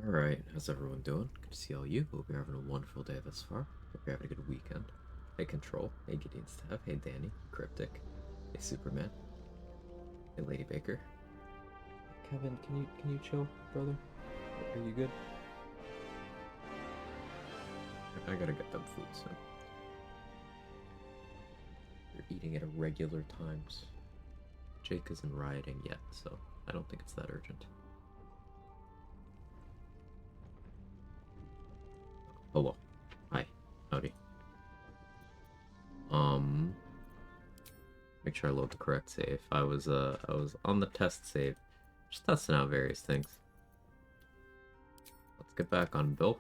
Alright, how's everyone doing? Good to see all you. Hope you're having a wonderful day thus far. Hope you're having a good weekend. Hey Control, hey Gideon Staff, hey Danny, Cryptic, hey Superman, hey Lady Baker. Kevin, can you chill, brother? Are you good? I gotta get them food soon. You're eating at irregular times. Jake isn't rioting yet, so I don't think it's that urgent. Hello. Hi. Howdy. Make sure I load the correct save. I was on the test save, just testing out various things. Let's get back on Bill.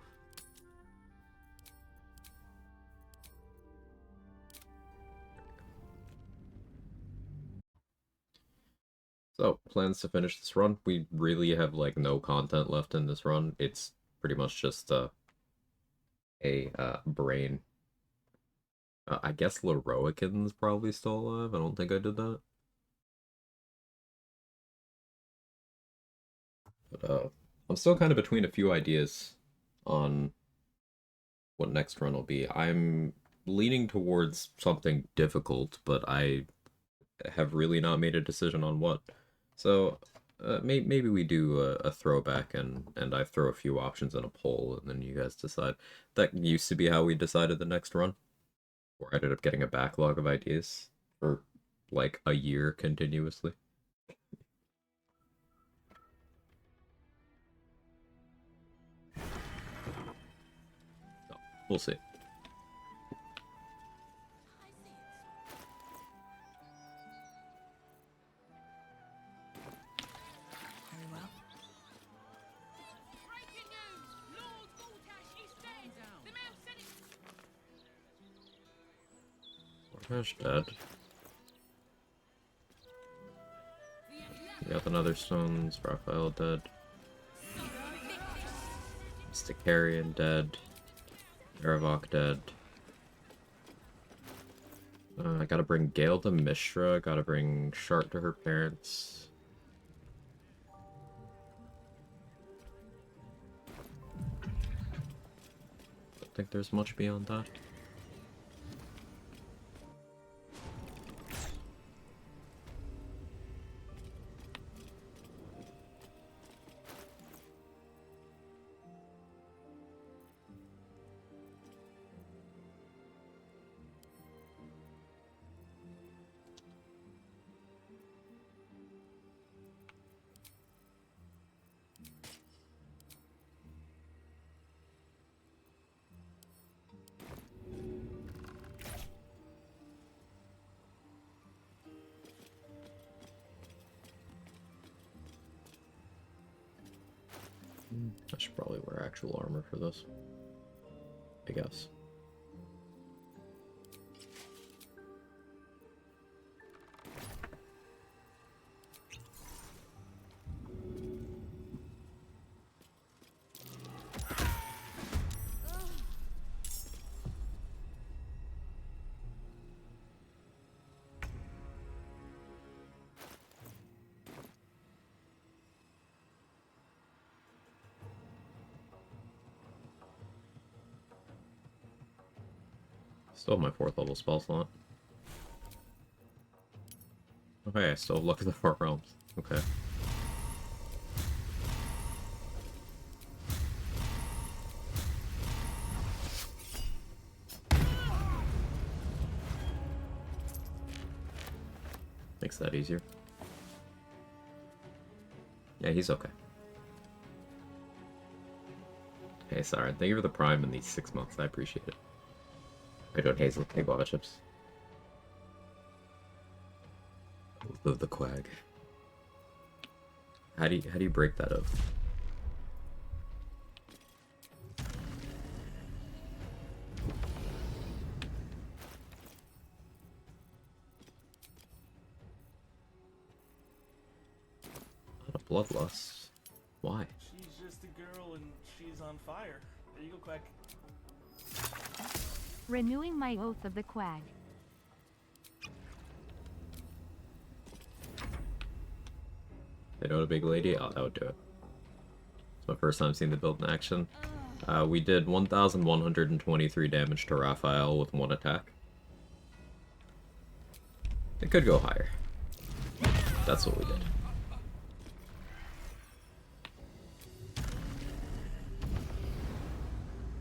So, plans to finish this run. We really have, like, no content left in this run. It's pretty much just, brain. I guess Leroican's probably still alive. I don't think I did that. But, I'm still kind of between a few ideas on what next run will be. I'm leaning towards something difficult, but I have really not made a decision on what. So maybe we do a throwback and I throw a few options in a poll and then you guys decide. That used to be how we decided the next run, where I ended up getting a backlog of ideas for like a year continuously. So, we'll see. Gosh, dead. We got another stones. Raphael dead. Sticarian dead. Aravok dead. I gotta bring Gale to Mishra. Gotta bring Shart to her parents. Don't think there's much beyond that. I should probably wear actual armor for this, I guess. Still have my 4th level spell slot. Okay, I still have Luck of the Four Realms. Okay. Makes that easier. Yeah, he's okay. Hey, sorry. Thank you for the prime in these 6 months. I appreciate it. I don't Hazel. Hey, guava chips. The Quag. How do you break that up? Not a bloodlust. Why? She's just a girl and she's on fire. There you go, Quag. Renewing my oath of the Quag. They know a big lady? Oh, that would do it. It's my first time seeing the build in action. We did 1,123 damage to Raphael with 1 attack. It could go higher. That's what we did.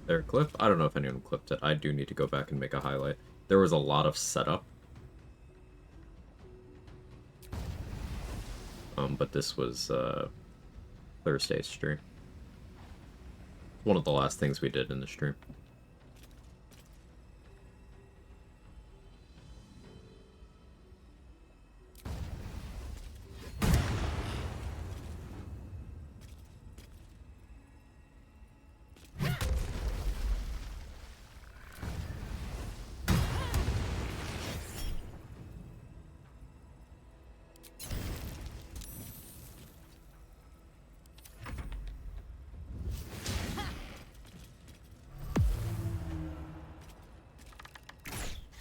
There, clip? I don't know if anyone clipped it. I do need to go back and make a highlight. There was a lot of setup. But this was Thursday's stream. One of the last things we did in the stream.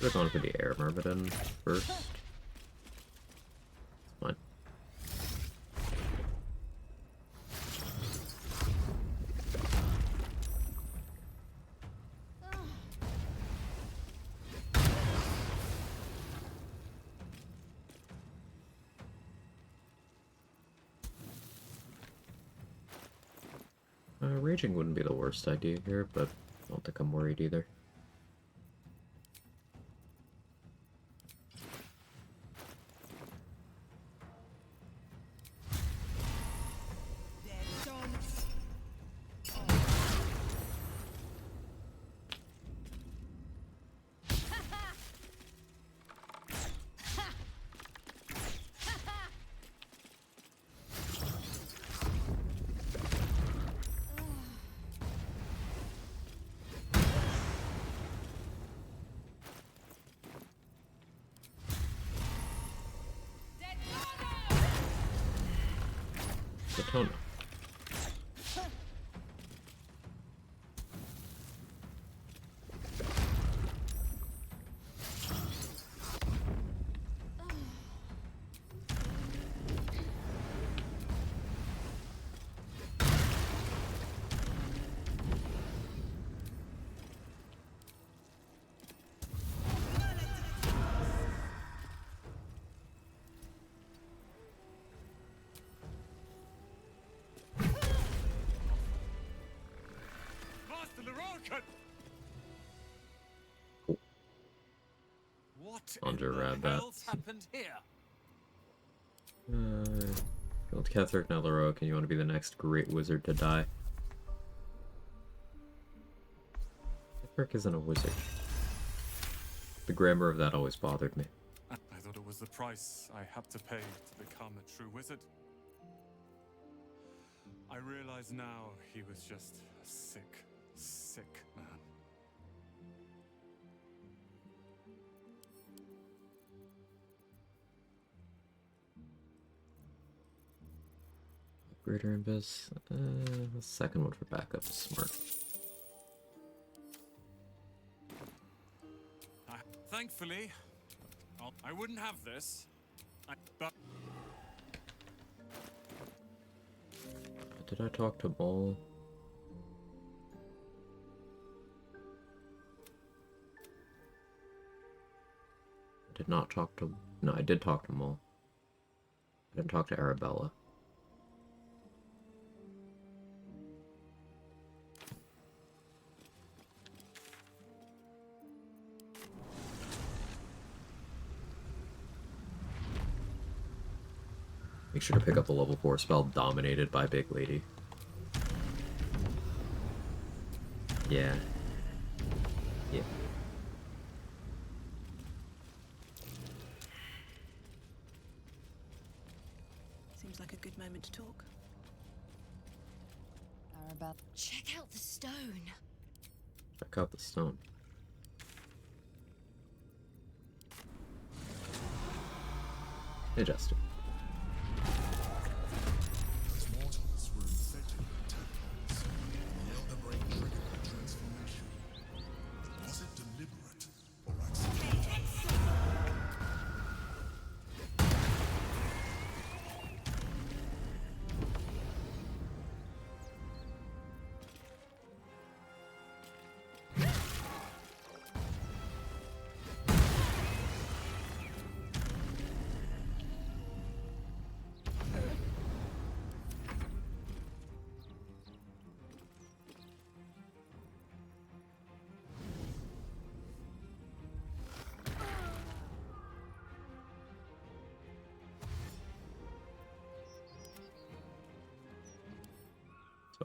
have gone for the air myrmidon first. It's fine. Raging wouldn't be the worst idea here, but I don't think I'm worried either. Katona. What Under in the Rabat. hell's happened here? Old Ketheric, now Leroic, and you want to be the next great wizard to die. Ketheric isn't a wizard. The grammar of that always bothered me. I thought it was the price I had to pay to become a true wizard. I realize now he was just a sick, sick man. Greater Abyss. The second one for backup is smart. Thankfully, I wouldn't have this. But Did I talk to Maul? I did not talk to... No, I did talk to Maul. I didn't talk to Arabella. Make sure to pick up a level 4 spell dominated by Big Lady. Yeah. Yeah. Seems like a good moment to talk. Arabelle. Check out the stone. Check out the stone. Hey, Justin. Mortals were infected with tadpoles. The Elder Brain triggered the transformation. Was it deliberate or accidental?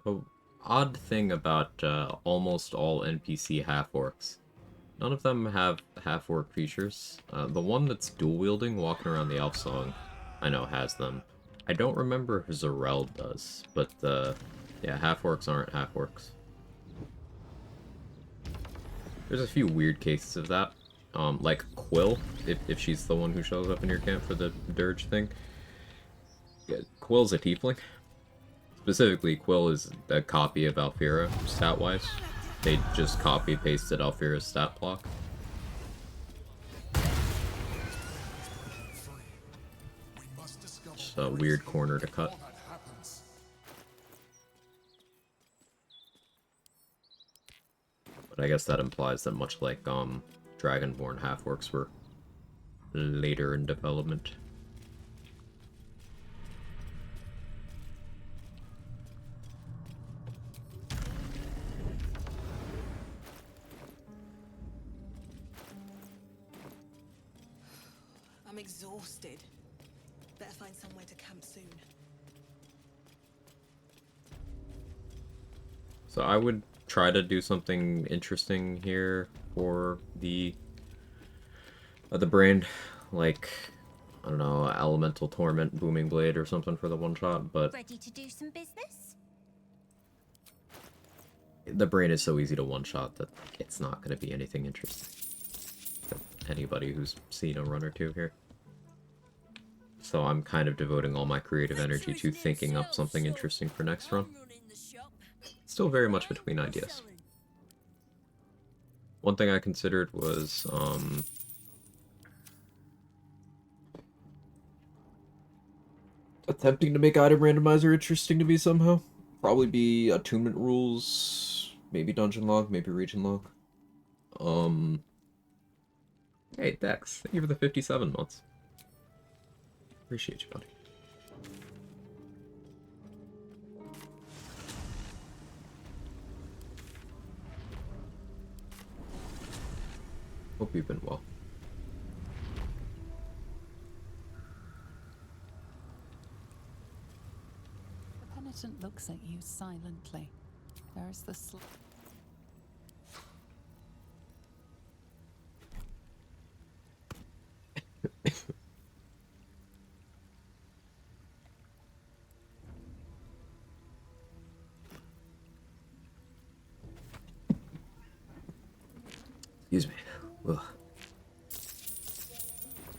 So, odd thing about almost all NPC half-orcs. None of them have half-orc features. The one that's dual-wielding, walking around the Elf Song, I know has them. I don't remember if Zarel does, but yeah, half-orcs aren't half-orcs. There's a few weird cases of that. Like Quill, if she's the one who shows up in your camp for the dirge thing. Yeah, Quill's a tiefling. Specifically, Quill is a copy of Alfira, stat-wise. They just copy-pasted Alfira's stat block. It's a weird corner to cut. That happens. But I guess that implies that much like Dragonborn half-orcs were later in development. I'm exhausted. Better find somewhere to camp soon. So I would try to do something interesting here for the brain, like, I don't know, Elemental Torment, Booming Blade, or something for the one-shot, but Ready to do some business? the brain is so easy to one-shot that it's not going to be anything interesting for anybody who's seen a run or two here. So I'm kind of devoting all my creative energy to thinking up something interesting for next run. Still very much between ideas. One thing I considered was, attempting to make item randomizer interesting to me somehow. Probably be attunement rules, maybe dungeon log, maybe region log. Hey Dex, thank you for the 57 months. Appreciate you, buddy. Hope you've been well. The penitent looks at you silently. There is the Excuse me. Ugh.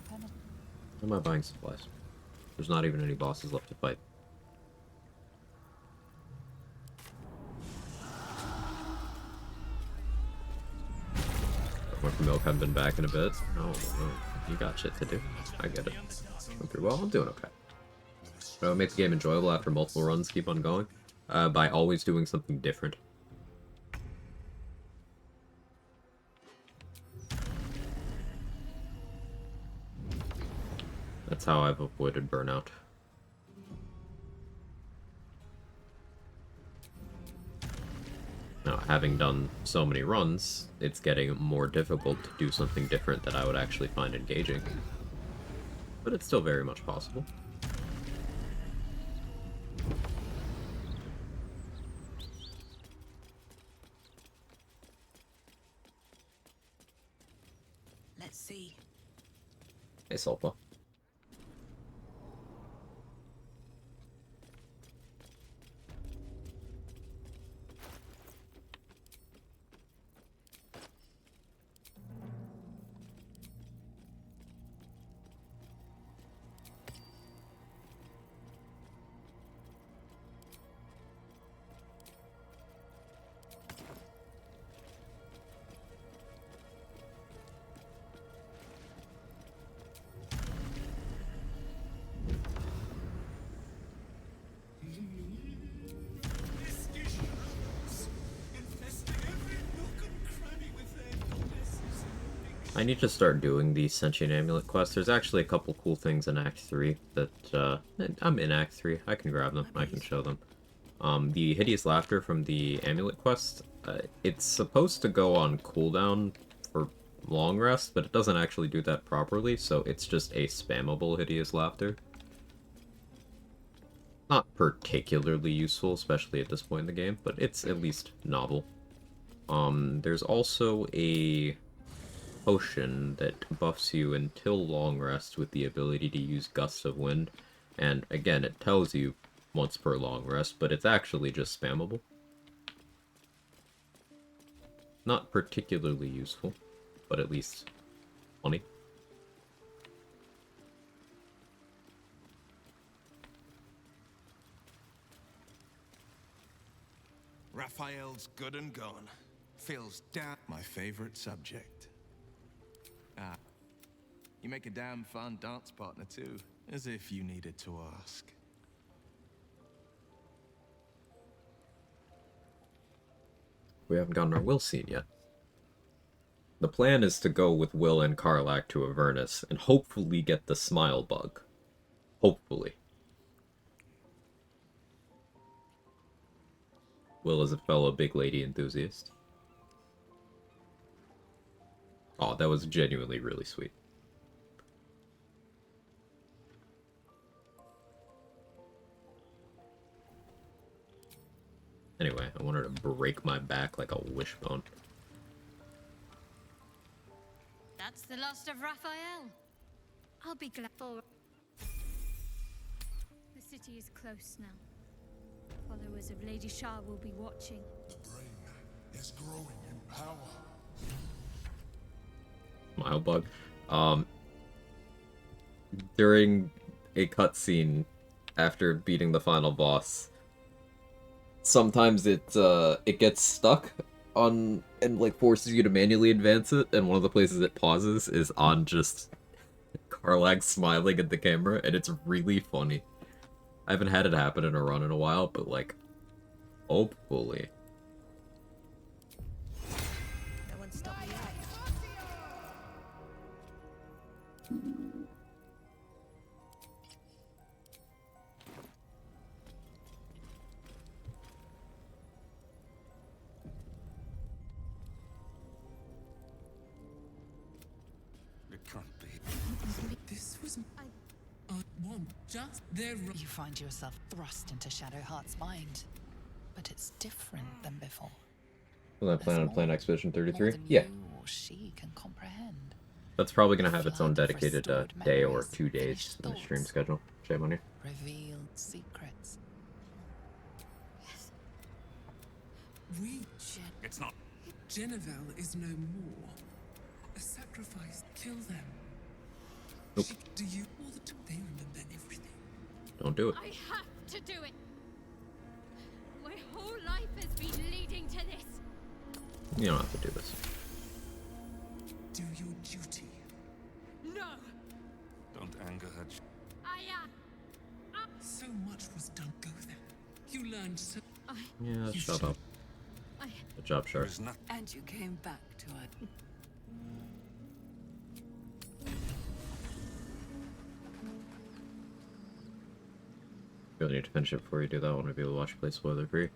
Why am I buying supplies? There's not even any bosses left to fight. Went from milk, haven't been back in a bit. Oh, you got shit to do. I get it. Went through well, I'm doing okay. So make the game enjoyable after multiple runs keep on going? By always doing something different. That's how I've avoided burnout. Now, having done so many runs, it's getting more difficult to do something different that I would actually find engaging. But it's still very much possible. Let's see. Hey, Sulpa. I need to start doing the Sentient Amulet quest. There's actually a couple cool things in Act 3 that, I'm in Act 3. I can grab them. I can show them. The Hideous Laughter from the Amulet quest, it's supposed to go on cooldown for long rest, but it doesn't actually do that properly, so it's just a spammable Hideous Laughter. Not particularly useful, especially at this point in the game, but it's at least novel. There's also a potion that buffs you until long rest with the ability to use Gust of Wind, and again, it tells you once per long rest, but it's actually just spammable. Not particularly useful, but at least funny. Raphael's good and gone. Feels damn my favorite subject. Ah, you make a damn fun dance partner too. As if you needed to ask. We haven't gotten our Will scene yet. The plan is to go with Will and Karlach to Avernus and hopefully get the smile bug. Hopefully. Will is a fellow big lady enthusiast. Oh, that was genuinely really sweet. Anyway, I want her to break my back like a wishbone. That's the last of Raphael. I'll be glad for. The city is close now. Followers of Lady Shah will be watching. The brain is growing in power. Smile bug. During a cutscene after beating the final boss, sometimes it gets stuck on and like forces you to manually advance it, and one of the places it pauses is on just Karlach smiling at the camera, and it's really funny. I haven't had it happen in a run in a while, but like, hopefully. No one stopped me yet. It can't be. This was. I want just there. You find yourself thrust into Shadowheart's mind, but it's different than before. Will I plan on playing Expedition More 33? than Yeah. you or she can comprehend. That's probably gonna have its own Flood of dedicated restored day or memories, 2 days finished in the stream thoughts. schedule. Shame on you. Revealed secrets. It's not. Genevieve is no more. A sacrifice. Kill them. Nope. Do you all the time? They remember everything. Don't do it. I have to do it. My whole life has been leading to this. You don't have to do this. Do your duty. No, Don't anger her. I am. So much was done. Go there. You learned so. Yeah, You shut should- up. Good job, Shark. There's nothing. And you came back to it. Really need to finish it before you do that one. Maybe we'll watch play spoiler free.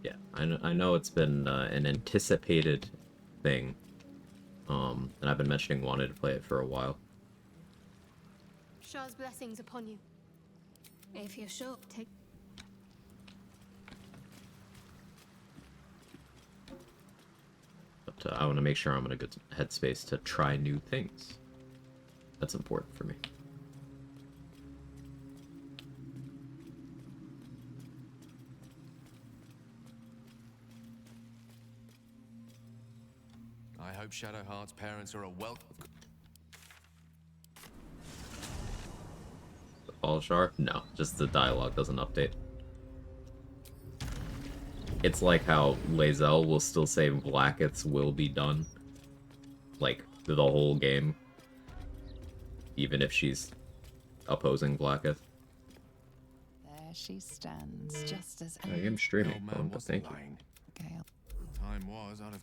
Yeah, I know it's been an anticipated thing. And I've been mentioning wanting to play it for a while. Shah's blessings upon you. If you're sure, take. But I want to make sure I'm in a good headspace to try new things. That's important for me. I hope Shadowheart's parents are a welcome. All Shar? No, just the dialogue doesn't update. It's like how Lae'zel will still say Blacketh's will be done. Like, the whole game. Even if she's opposing Blacketh. There she stands, just as I am streaming, Old man but wasn't thank you. lying. Gale. Time was out of.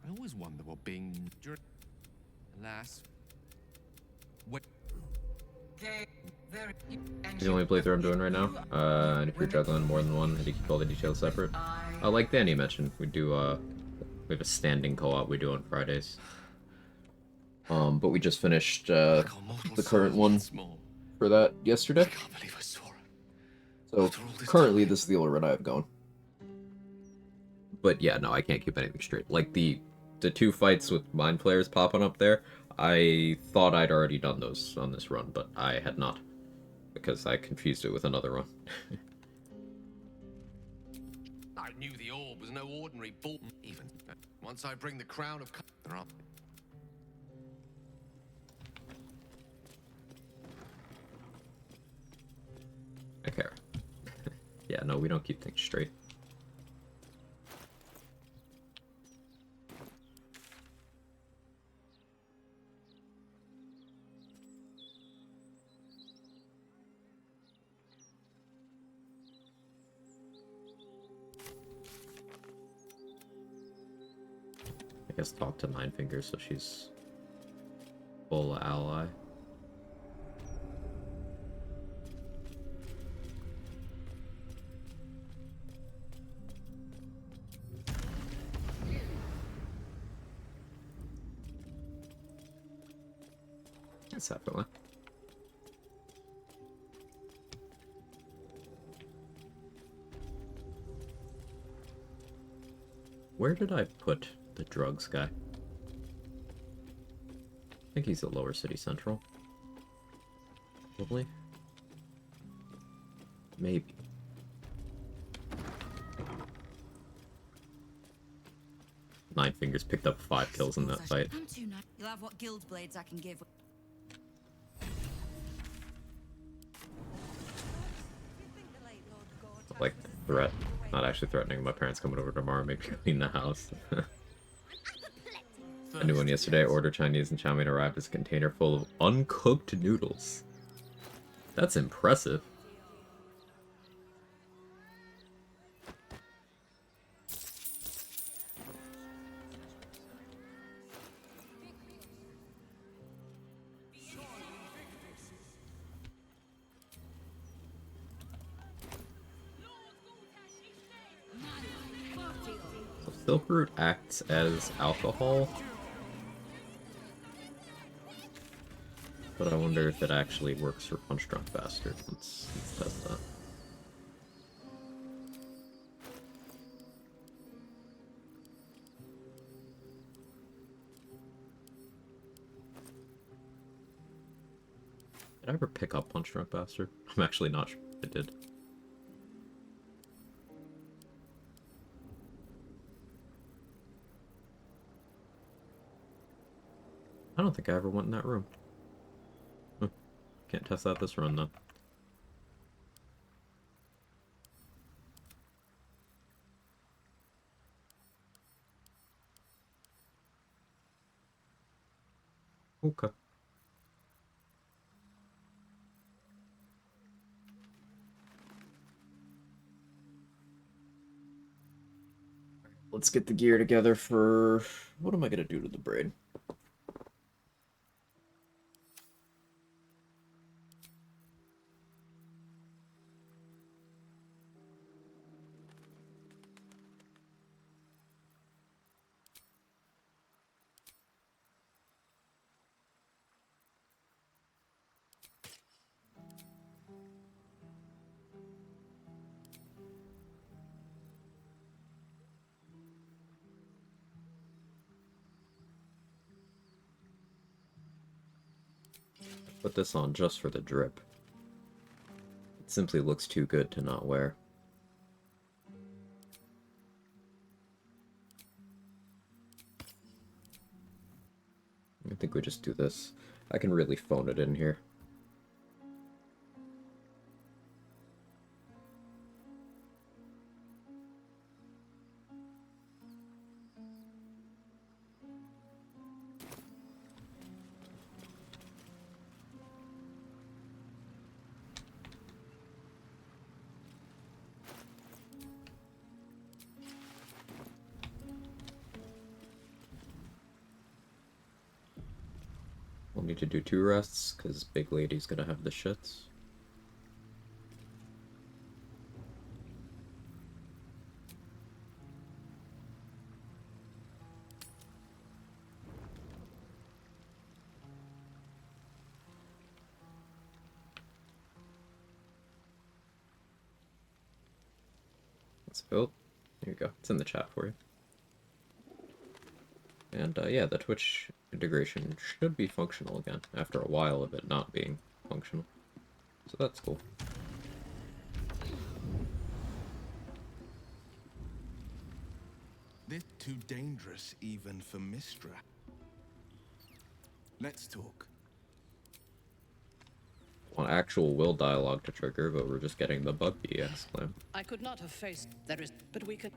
I always wonder what being. Alas. What? The only playthrough I'm doing right now. And if you're juggling more than one, and you keep all the details separate. Like Danny mentioned, we do we have a standing co-op we do on Fridays. But we just finished the current one for that yesterday. I can't believe I saw it. So After all this currently time. this is the only run I have going. But yeah, no, I can't keep anything straight. Like the 2 fights with mind players popping up there, I thought I'd already done those on this run, but I had not. Because I confused it with another run. I knew the orb was no ordinary bull. Even once I bring the crown of. There are. Okay. Yeah, no, we don't keep things straight. guess talk to Nine Fingers so she's full ally. Yes, definitely. Where did I put the drugs guy? I think he's at Lower City Central. Probably. Maybe. Nine Fingers picked up 5 kills in that fight. I'm too nice. You'll have what guild blades I can give. Like, threat. Not actually threatening. My parents coming over tomorrow and make me clean the house. A new one yesterday. Order Chinese and chow mein arrived as a container full of uncooked noodles. That's impressive. So Silkroot acts as alcohol. But I wonder if it actually works for Punch Drunk Bastard. Let's test that. Did I ever pick up Punch Drunk Bastard? I'm actually not sure if I did. I don't think I ever went in that room. Huh. Can't test that this run, though. Okay. Let's get the gear together for... What am I going to do to the braid? Put this on just for the drip. It simply looks too good to not wear. I think we just do this. I can really phone it in here. We'll need to do 2 rests, because Big Lady's gonna have the shits. It's built. Here you go. It's in the chat for you. And yeah, the Twitch integration should be functional again after a while of it not being functional. So that's cool. This too dangerous even for Mistra. Let's talk. Want actual will dialogue to trigger, but we're just getting the bug EX claim. I could not have faced there is, but we could.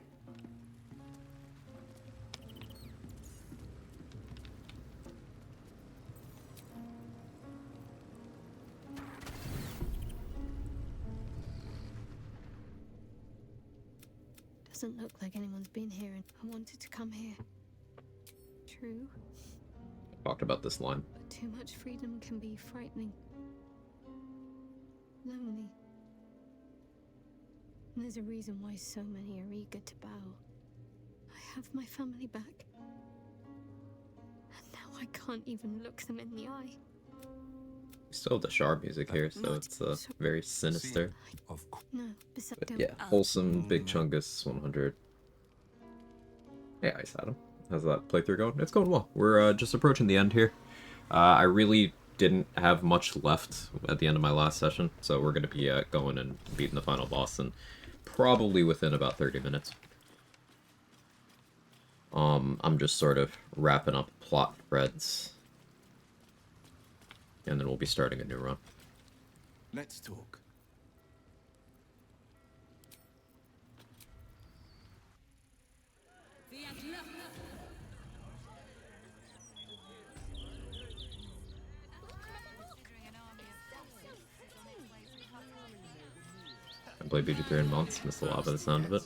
Doesn't look like anyone's been here, and I wanted to come here. true. Talked about this line. But too much freedom can be frightening. Lonely. And there's a reason why so many are eager to bow. I have my family back. And now I can't even look them in the eye. Still have the sharp music here, so it's very sinister. No, besides, But yeah, wholesome, Big Chungus 100. Hey, Ice Adam. How's that playthrough going? It's going well. We're just approaching the end here. I really didn't have much left at the end of my last session, so we're going to be going and beating the final boss, and probably within about 30 minutes. I'm just sort of wrapping up plot threads, and then we'll be starting a new run. Let's talk. I played BG3 in months, missed a lot by the sound of it.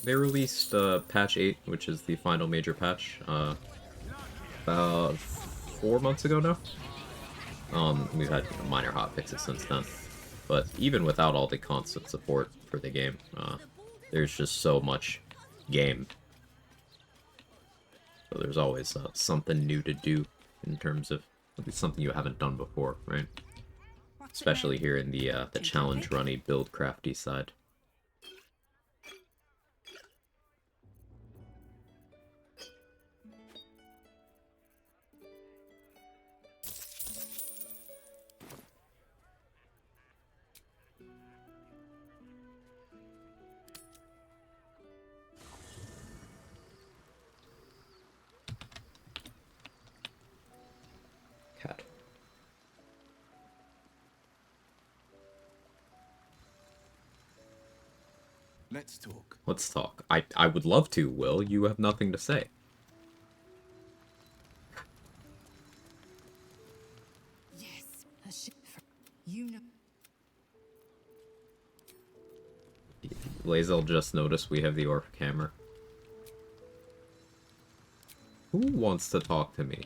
They released patch 8, which is the final major patch, about 4 months ago now. We've had minor hotfixes since then, but even without all the constant support for the game, there's just so much game. So there's always something new to do in terms of at least something you haven't done before, right? Especially here in the challenge runny build crafty side. Cat. Let's talk. Let's talk. I would love to, Will. You have nothing to say. Yes, you know. Lazel just noticed we have the Orc camera. Who wants to talk to me?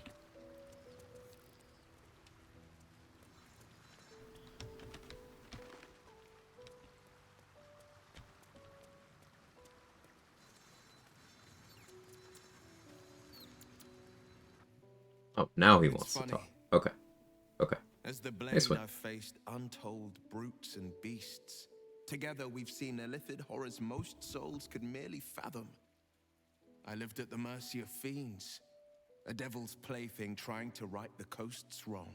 Oh, now he wants to talk. Okay. Okay. As the blade, Nice one. I've faced untold brutes and beasts. Together, we've seen illithid horrors most souls could merely fathom. I lived at the mercy of fiends, a devil's plaything trying to right the coast's wrong.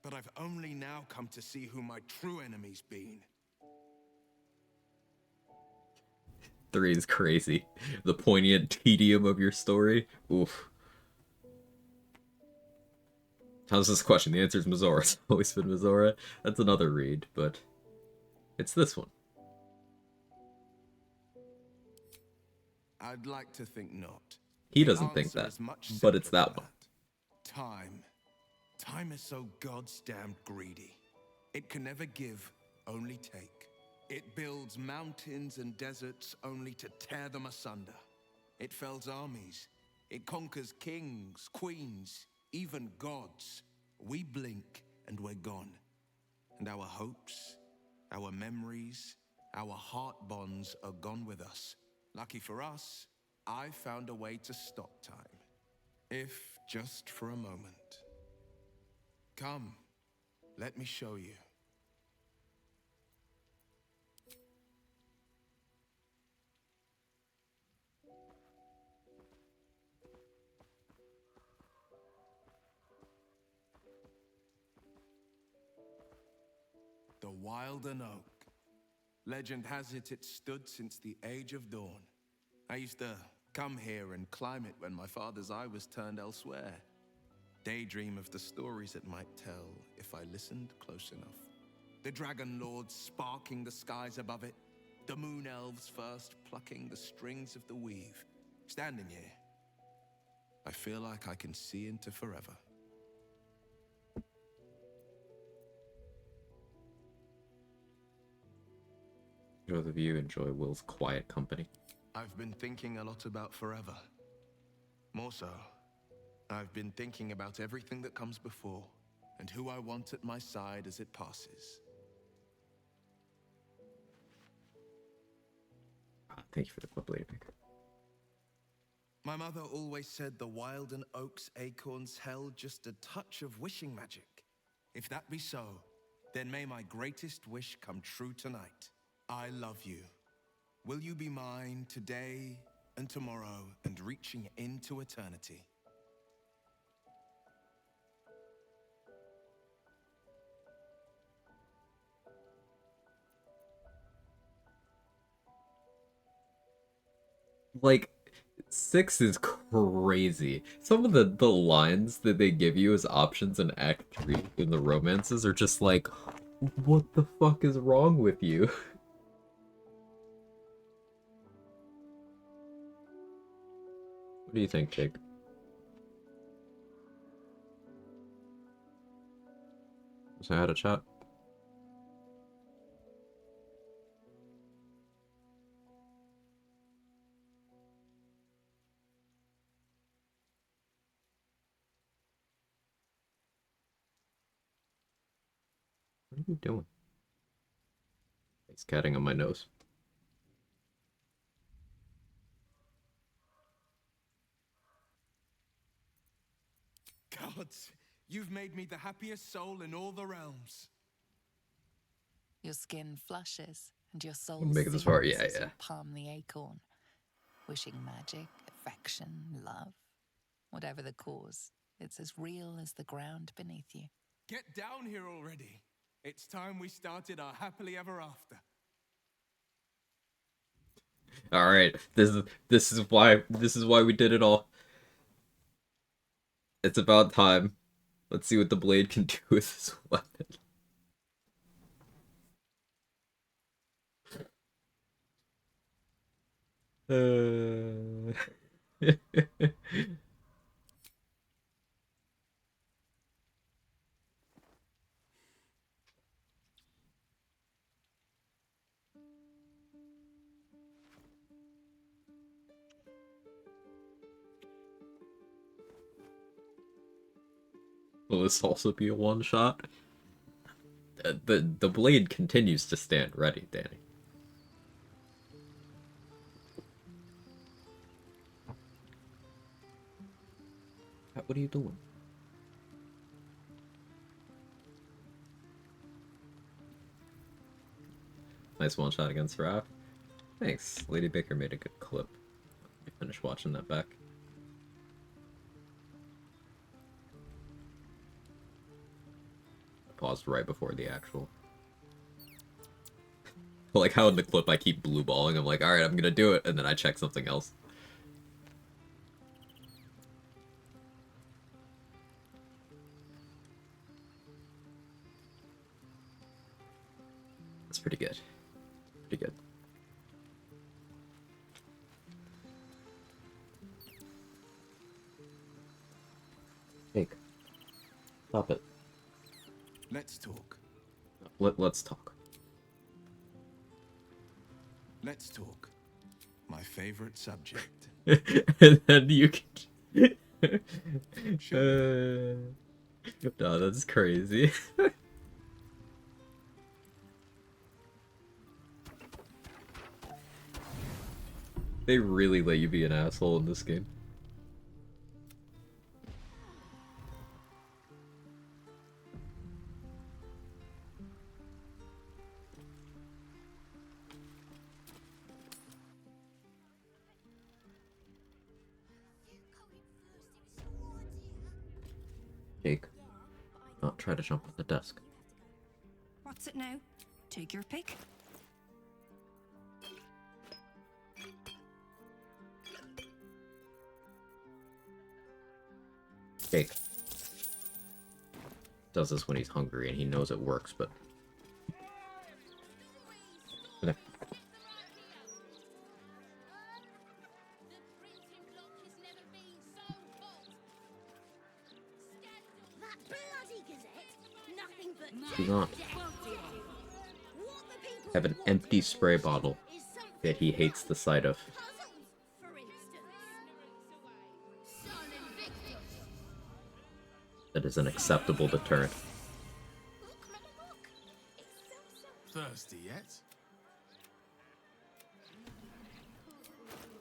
But I've only now come to see who my true enemy's been. 3 is crazy. The poignant tedium of your story. Oof. How's this question? The answer is Mizora. It's always been Mizora. That's another read, but it's this one. I'd like to think not. He The doesn't think answer that, is much but it's simpler that than one. Time. Time is so goddamn greedy. It can never give, only take. It builds mountains and deserts only to tear them asunder. It fells armies. It conquers kings, queens, even gods. We blink and we're gone. And our hopes, our memories, our heart bonds are gone with us. Lucky for us, I found a way to stop time. If just for a moment. Come, let me show you. The Wilden Oak. Legend has it stood since the Age of Dawn. I used to come here and climb it when my father's eye was turned elsewhere. Daydream of the stories it might tell if I listened close enough. The dragon lords sparking the skies above it. The moon elves first plucking the strings of the weave. Standing here, I feel like I can see into forever. Enjoy the view, enjoy Will's quiet company. I've been thinking a lot about forever. More so, I've been thinking about everything that comes before, and who I want at my side as it passes. Thank you for the clip, Ladymaker. My mother always said the wild and oak's acorns held just a touch of wishing magic. If that be so, then may my greatest wish come true tonight. I love you. Will you be mine today and tomorrow and reaching into eternity? Like, 6 is crazy. Some of the lines that they give you as options in Act 3 in the romances are just like, what the fuck is wrong with you? What do you think, Jake? So I had a chat. What are you doing? He's catting on my nose. Gods, you've made me the happiest soul in all the realms. Your skin flushes, and your soul Make it this sings far, yeah, as yeah. you palm the acorn, wishing magic, affection, love. Whatever the cause, it's as real as the ground beneath you. Get down here already. It's time we started our happily ever after. All right, this is why we did it all. It's about time. Let's see what the blade can do with this weapon. Will this also be a one shot? The blade continues to stand ready, Danny. What are you doing? Nice one shot against Raph. Thanks. Lady Baker made a good clip. I finished watching that back. I paused right before the actual. Like how in the clip I keep blue balling. I'm like, alright, I'm gonna do it, and then I check something else. That's pretty good. Pretty good. Jake, stop it. Let's talk. Let's talk. Let's talk. My favorite subject. And then you can... No, that's crazy. They really let you be an asshole in this game. Jake, not try to jump off the desk. What's it now? Take your pick. Jake does this when he's hungry and he knows it works, but... Okay. He's on. Have an empty spray bottle that he hates the sight of. that is an acceptable deterrent. Thirsty yet?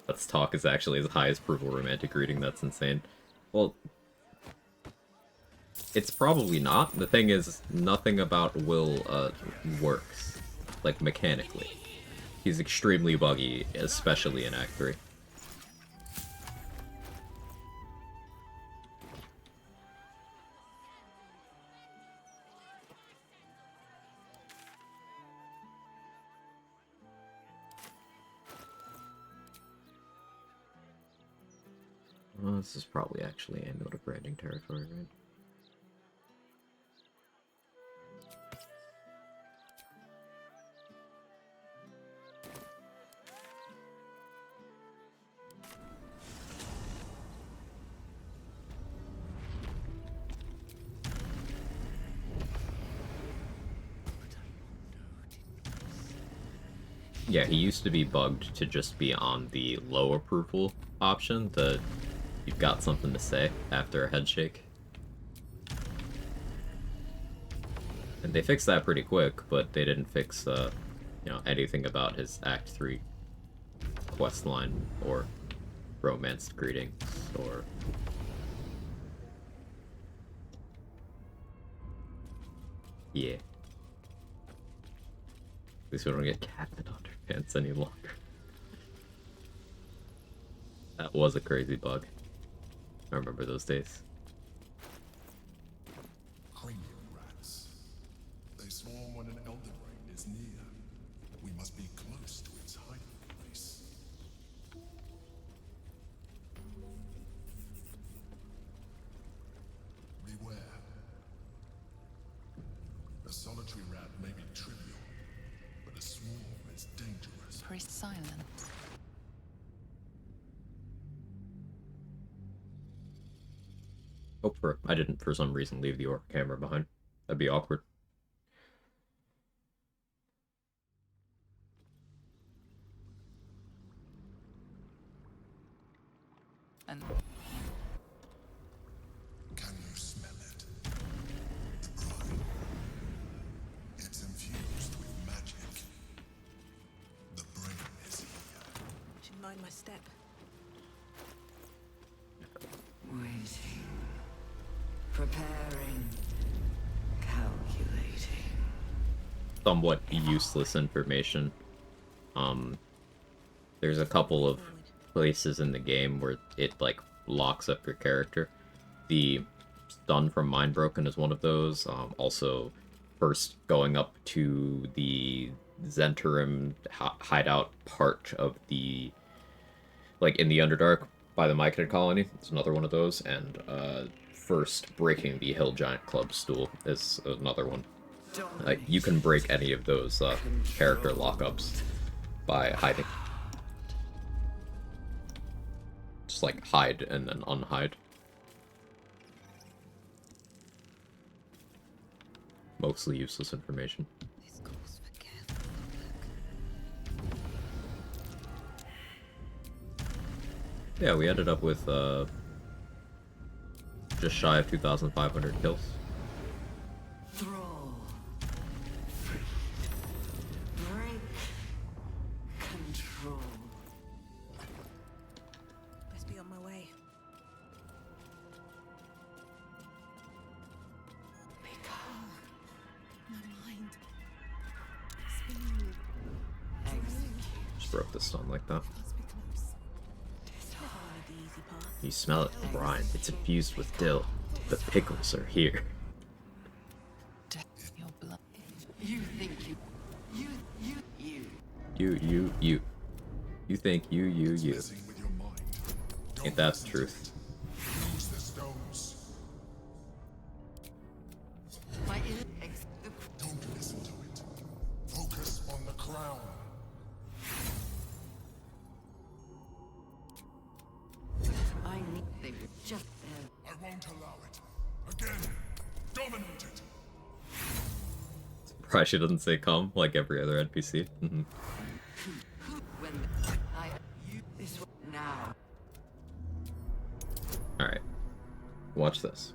Let's talk is actually his highest approval romantic reading. That's insane. Well, it's probably not. The thing is, nothing about Will works, like, mechanically. He's extremely buggy, especially in Act 3. Well, this is probably actually a note of branding territory, right? Yeah, he used to be bugged to just be on the low approval option, the you've got something to say after a head shake. And they fixed that pretty quick, but they didn't fix, you know, anything about his Act 3 questline or romance greetings or... Yeah. At least we don't get Captain Underpants any longer. That was a crazy bug. I remember those days. Cranium rats. They swarm when an elder brain is near. We must be close to its hiding place. Beware. A solitary rat may be trivial, but a swarm is dangerous. Priest silence. I didn't for some reason leave the orc camera behind. That'd be awkward. And Can you smell it? The brine. It's infused with magic. The brain is here. Should mind my step. Waiting. Preparing. Calculating. Somewhat useless information. There's a couple of places in the game where it, like, locks up your character. The stun from Mind Broken is one of those. Also, first going up to the Zentarim hideout part of the... like, in the Underdark by the Myconid colony. It's another one of those. And, first breaking the Hill Giant Club stool is another one. You can break any of those character lockups by hiding. Just like hide and then unhide. Mostly useless information. This calls for careful footwork. Yeah, we ended up with just shy of 2,500 kills. Thrall. Break. Control. Best be on my way. Be calm. My mind. Spinning. Just broke the stun like that. Let's be close. Never wanted the easy path. You smell it, brine. It's infused with dill. The pickles are here. your blood. You think you. You. You think you. It's messing with your mind. Ain't that the truth? Use the stones. My Don't listen to it. Focus on the crown. I need. They were just there. I won't allow it. Again. Dominate it. Probably she doesn't say come like every other NPC. When I. You. This one. Now. Alright. Watch this.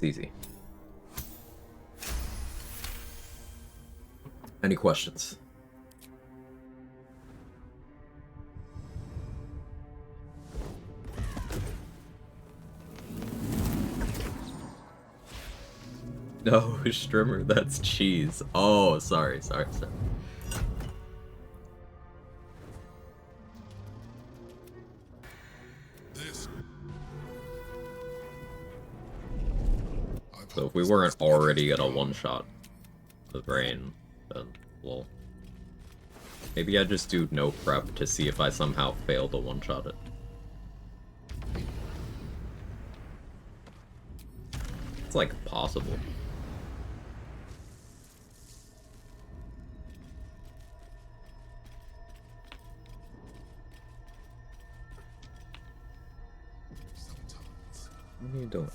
It's easy. Any questions? No, Strimmer, that's cheese. Oh, sorry. So if we weren't already gonna one-shot the brain, then well, maybe I just do no prep to see if I somehow fail to one-shot it. It's like possible. What are you doing?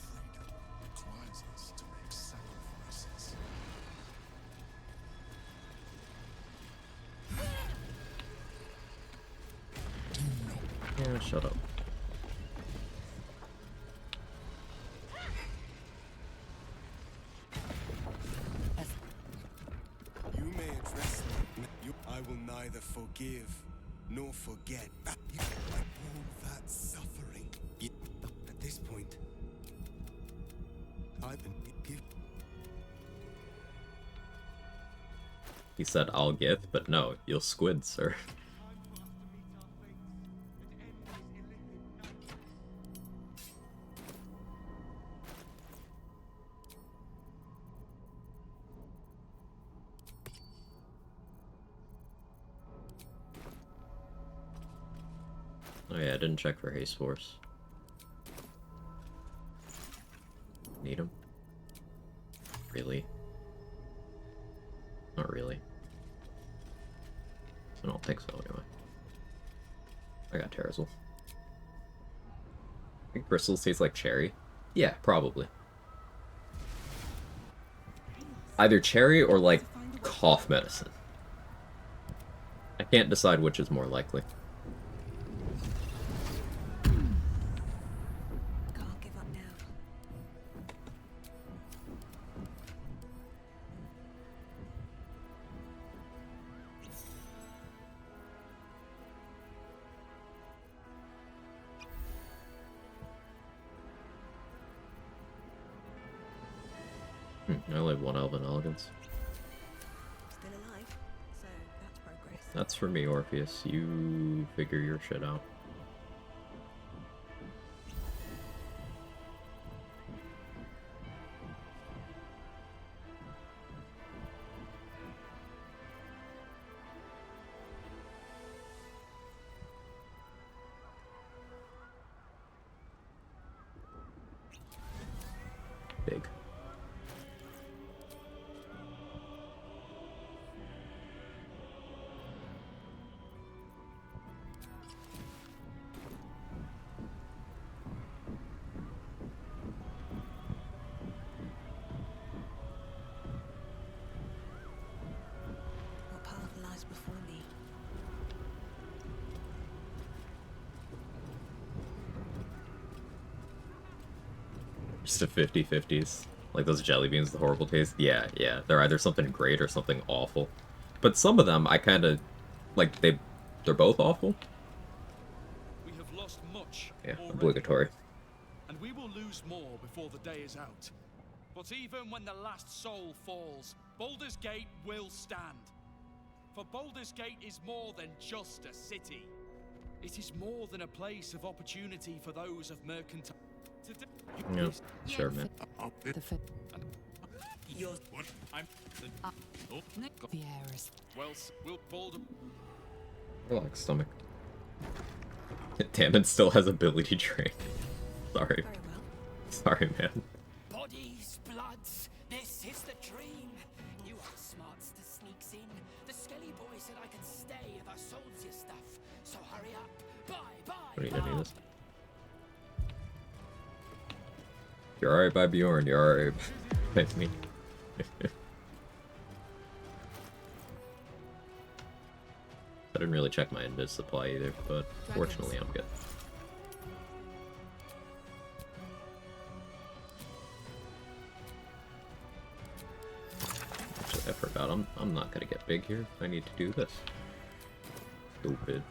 Yeah, shut up. You may address me. I will neither forgive nor forget. Like all that suffering. At this point, I've been given. He said, I'll give, but no, you'll squid, sir. Oh yeah, I didn't check for haste force. Need him? Really? Not really. I don't think so anyway. I got Terrazil. I think bristles taste like cherry. Yeah, probably. Either cherry or like cough medicine. I can't decide which is more likely. Can't give up now. I only have one Elven Elegance. Still alive, so that's progress. That's for me, Orpheus. You figure your shit out. Big. What path lies before me? Just a 50-50s. Like those jelly beans, the horrible taste. Yeah. They're either something great or something awful. But some of them, I kind of like. They're both awful. We have lost much. Yeah, already, obligatory. and we will lose more before the day is out. But even when the last soul falls, Baldur's Gate will stand. For Baldur's Gate is more than just a city. It is more than a place of opportunity for those of mercantile. Yeah, sure, man. Yours. What? I'm The air is. Well, will Baldur. Relax, stomach. Damn, it still has ability drain. Sorry. Sorry, man. Bodies, bloods, this is the dream. You are smarts to sneaks in. The Skelly boy said I could stay if I sold your stuff. So hurry up. Bye. What are you gonna do this? You're alright by Bjorn, you're alright by me. I didn't really check my invis supply either, but fortunately I'm good. that. I'm not gonna get big here. I need to do this. Stupid.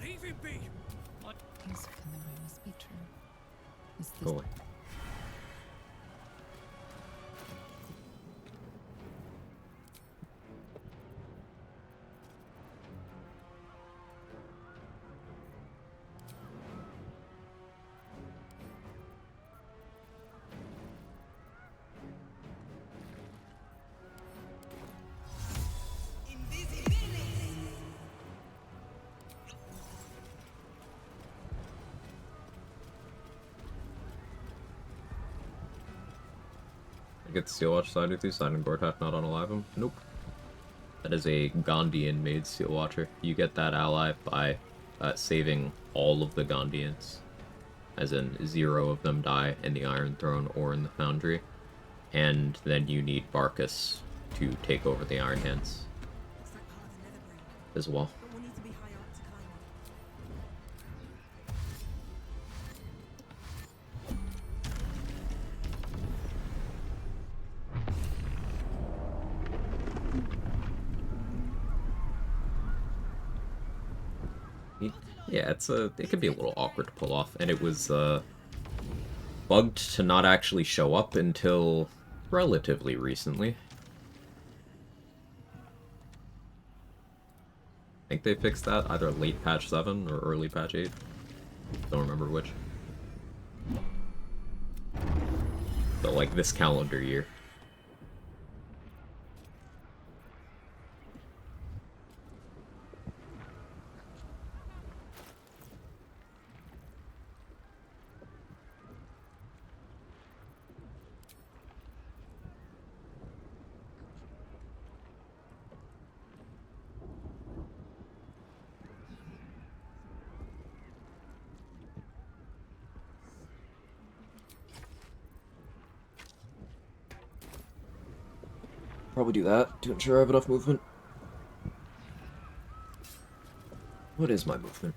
Leave him be! These memory must be true. Is this Go away. Get the Steel Watch side with you, Siding Gortat not unalive him? Nope. That is a Gondian made Steel Watcher. You get that ally by saving all of the Gondians. As in, 0 of them die in the Iron Throne or in the Foundry. And then you need Barcus to take over the Iron Hands. As well. Yeah, it can be a little awkward to pull off, and it was bugged to not actually show up until relatively recently. I think they fixed that either late patch 7 or early patch 8. Don't remember which. So like this calendar year. Probably do that to ensure I have enough movement. What is my movement?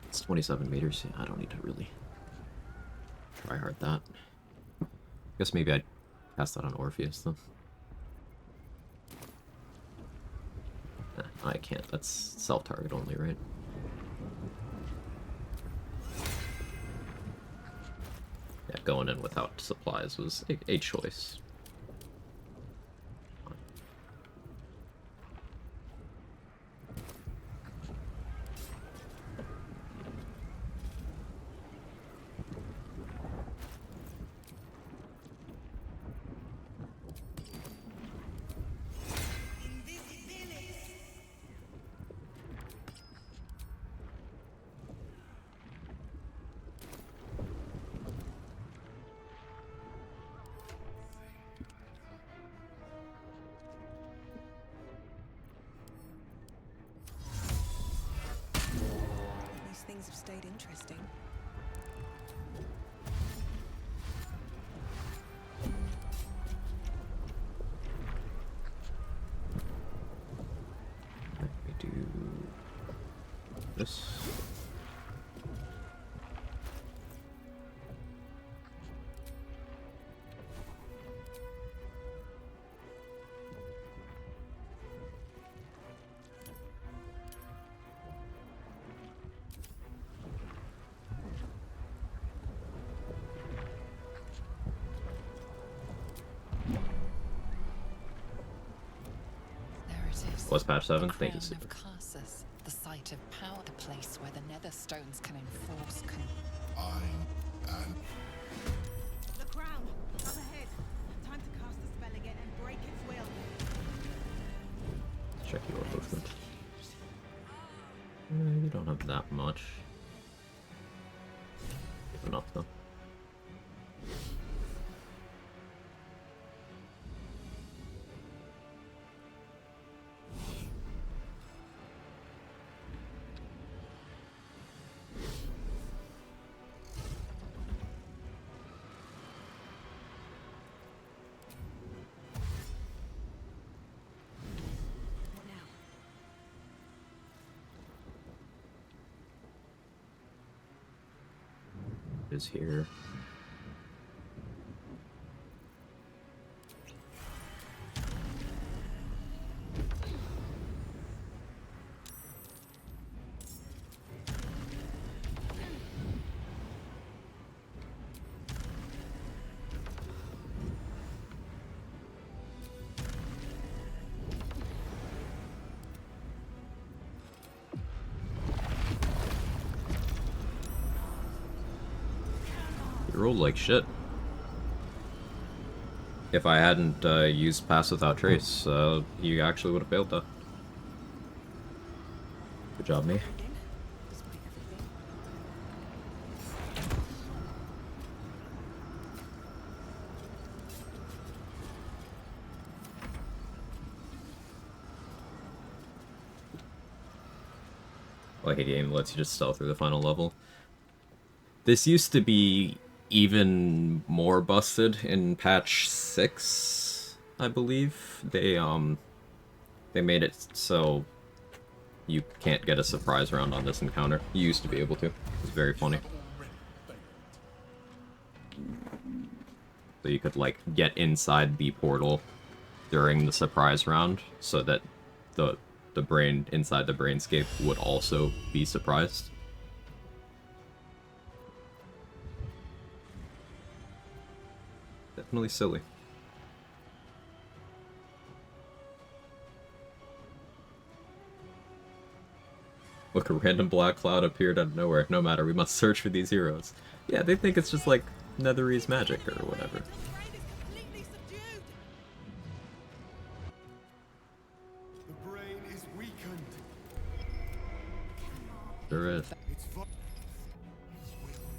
It's 27 meters. Yeah, I don't need to really try hard that. Guess maybe I'd cast that on Orpheus though. I can't. That's self-target only, right? Yeah, going in without supplies was a choice. Things have stayed interesting. Let me do this. Was patch 7? Thank you, Super. Curses, the site of power, the place where the nether stones can enforce. I am. The crown, up ahead. Time to cast the spell again and break its will. Check your movement. You don't have that much. Enough though. is here. You rolled like shit. If I hadn't used Pass Without Trace, you actually would have failed that. Good job, me. Like a game that lets you just stealth through the final level. This used to be even more busted in patch 6, I believe. They made it so you can't get a surprise round on this encounter. You used to be able to. It was very funny. So you could, like, get inside the portal during the surprise round so that the brain inside the brainscape would also be surprised. Definitely silly. Look, a random black cloud appeared out of nowhere. No matter, we must search for these heroes. Yeah, they think it's just like Netherese magic or whatever. The brain is weakened. There is. Its will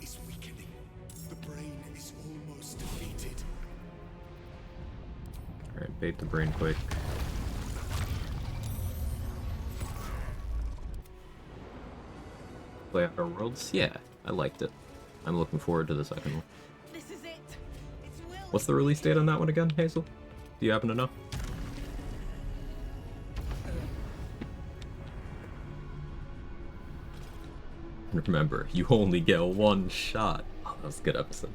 is weakening. The brain is almost defeated. Alright, bait the brain quick. Play Outer Worlds? Yeah, I liked it. I'm looking forward to the second one. This is it. It's Will. What's the release date on that one again, Hazel? Do you happen to know? Remember, you only get one shot. Oh, that was a good episode.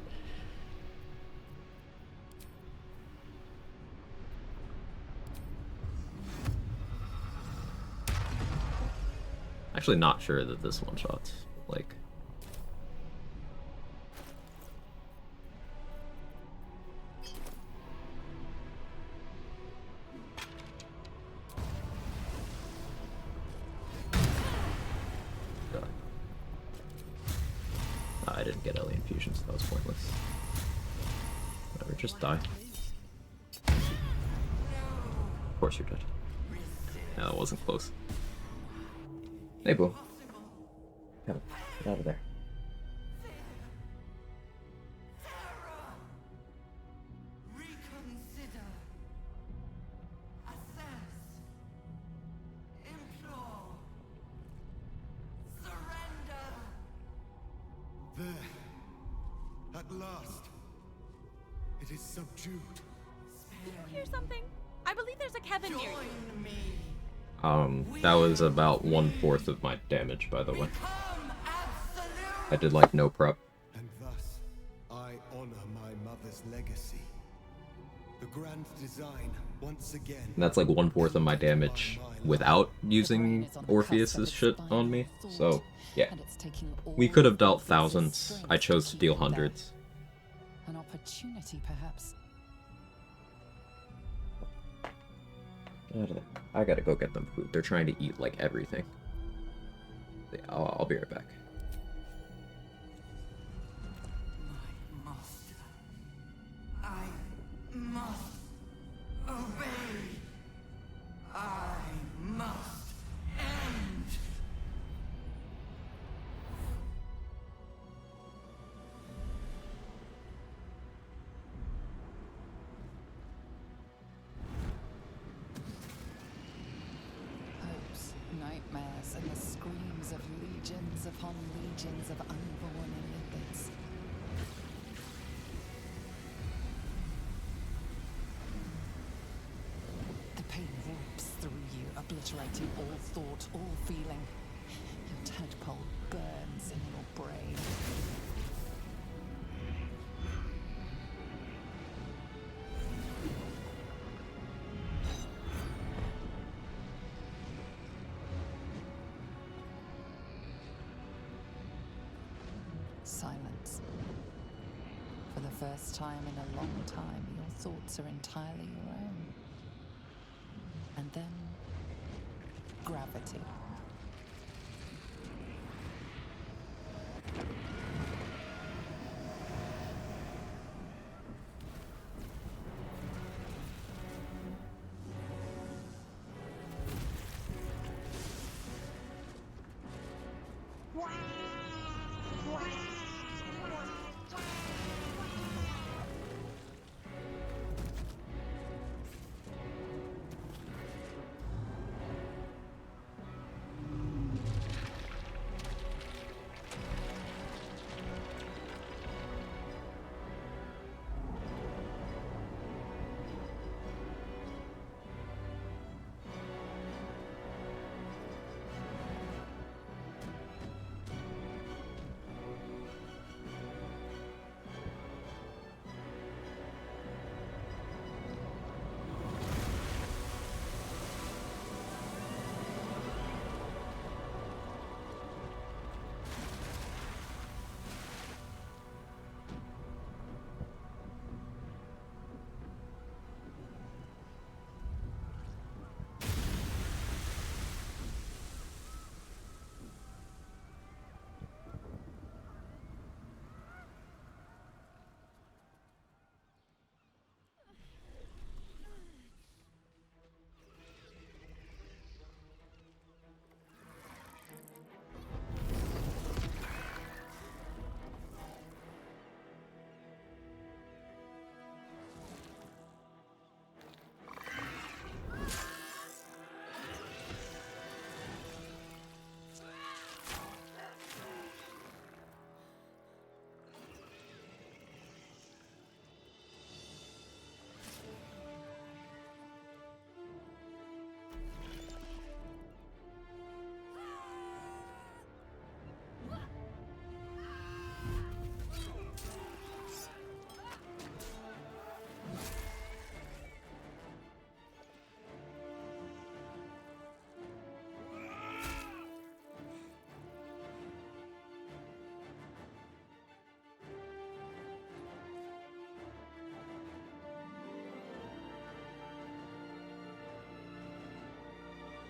Actually not sure that this one shot's like... I didn't get alien fusion, so that was pointless. Whatever, just die. Of course you're dead. Yeah, that wasn't close. Hey, boo. Get out of there. Reconsider. Assess. Implore. Surrender. There. At last. It is subdued. Did you hear something? I believe there's a Kevin near you. Join me. That was about 1/4 of my damage, by the way. I did, like, no prep. And thus, I honor my mother's legacy. The grand design, once again... And that's like 1/4 of my damage without using Orpheus's shit on me. So, yeah. We could have dealt thousands. I chose to deal hundreds. An opportunity, perhaps. Get out of there. I gotta go get them food. They're trying to eat, like, everything. Yeah, I'll be right back. My master. I must obey. I must end. Hopes, nightmares, and the screams of legions upon legions of unborn Olympics. The pain rips through you, obliterating all thought, all feeling. Your tadpole burns in your brain. silence. For the first time in a long time, your thoughts are entirely your own. And then, gravity.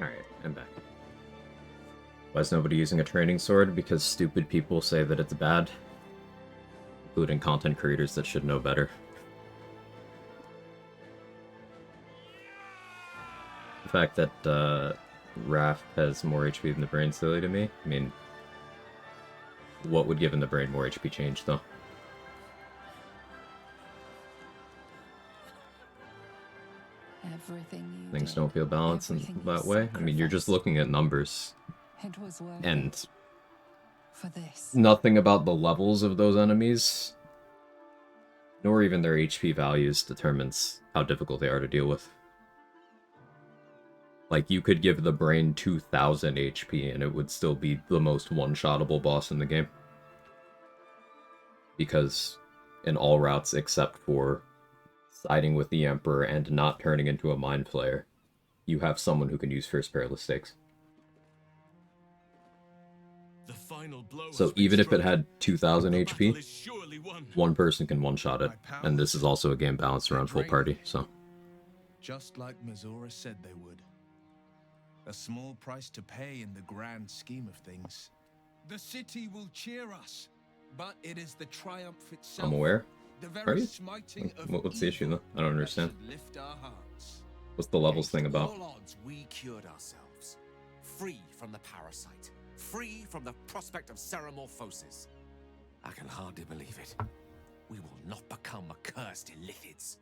Alright, I'm back. Why is nobody using a training sword? Because stupid people say that it's bad. Including content creators that should know better. The fact that Raph has more HP than the brain's silly to me. I mean, what would giving the brain more HP change, though? Things don't feel balanced in that way. I mean, you're just looking at numbers. And nothing about the levels of those enemies, nor even their HP values, determines how difficult they are to deal with. Like, you could give the brain 2,000 HP and it would still be the most one-shottable boss in the game. Because in all routes except for siding with the Emperor and not turning into a Mind Flayer, you have someone who can use Fierce Perilous Stakes. So even if it had 2,000 HP, one person can one-shot it, and this is also a game balanced around full party, so... Just like Mazora said they would. A small price to pay in the grand scheme of things. The city will cheer us, but it is the triumph itself. I'm aware. Are you? What's the Evil issue, though? I don't understand. lift our hearts. What's the levels thing about? All odds, we cured ourselves. Free from the parasite. Free from the prospect of ceramorphosis. I can hardly believe it. We will not become accursed illithids.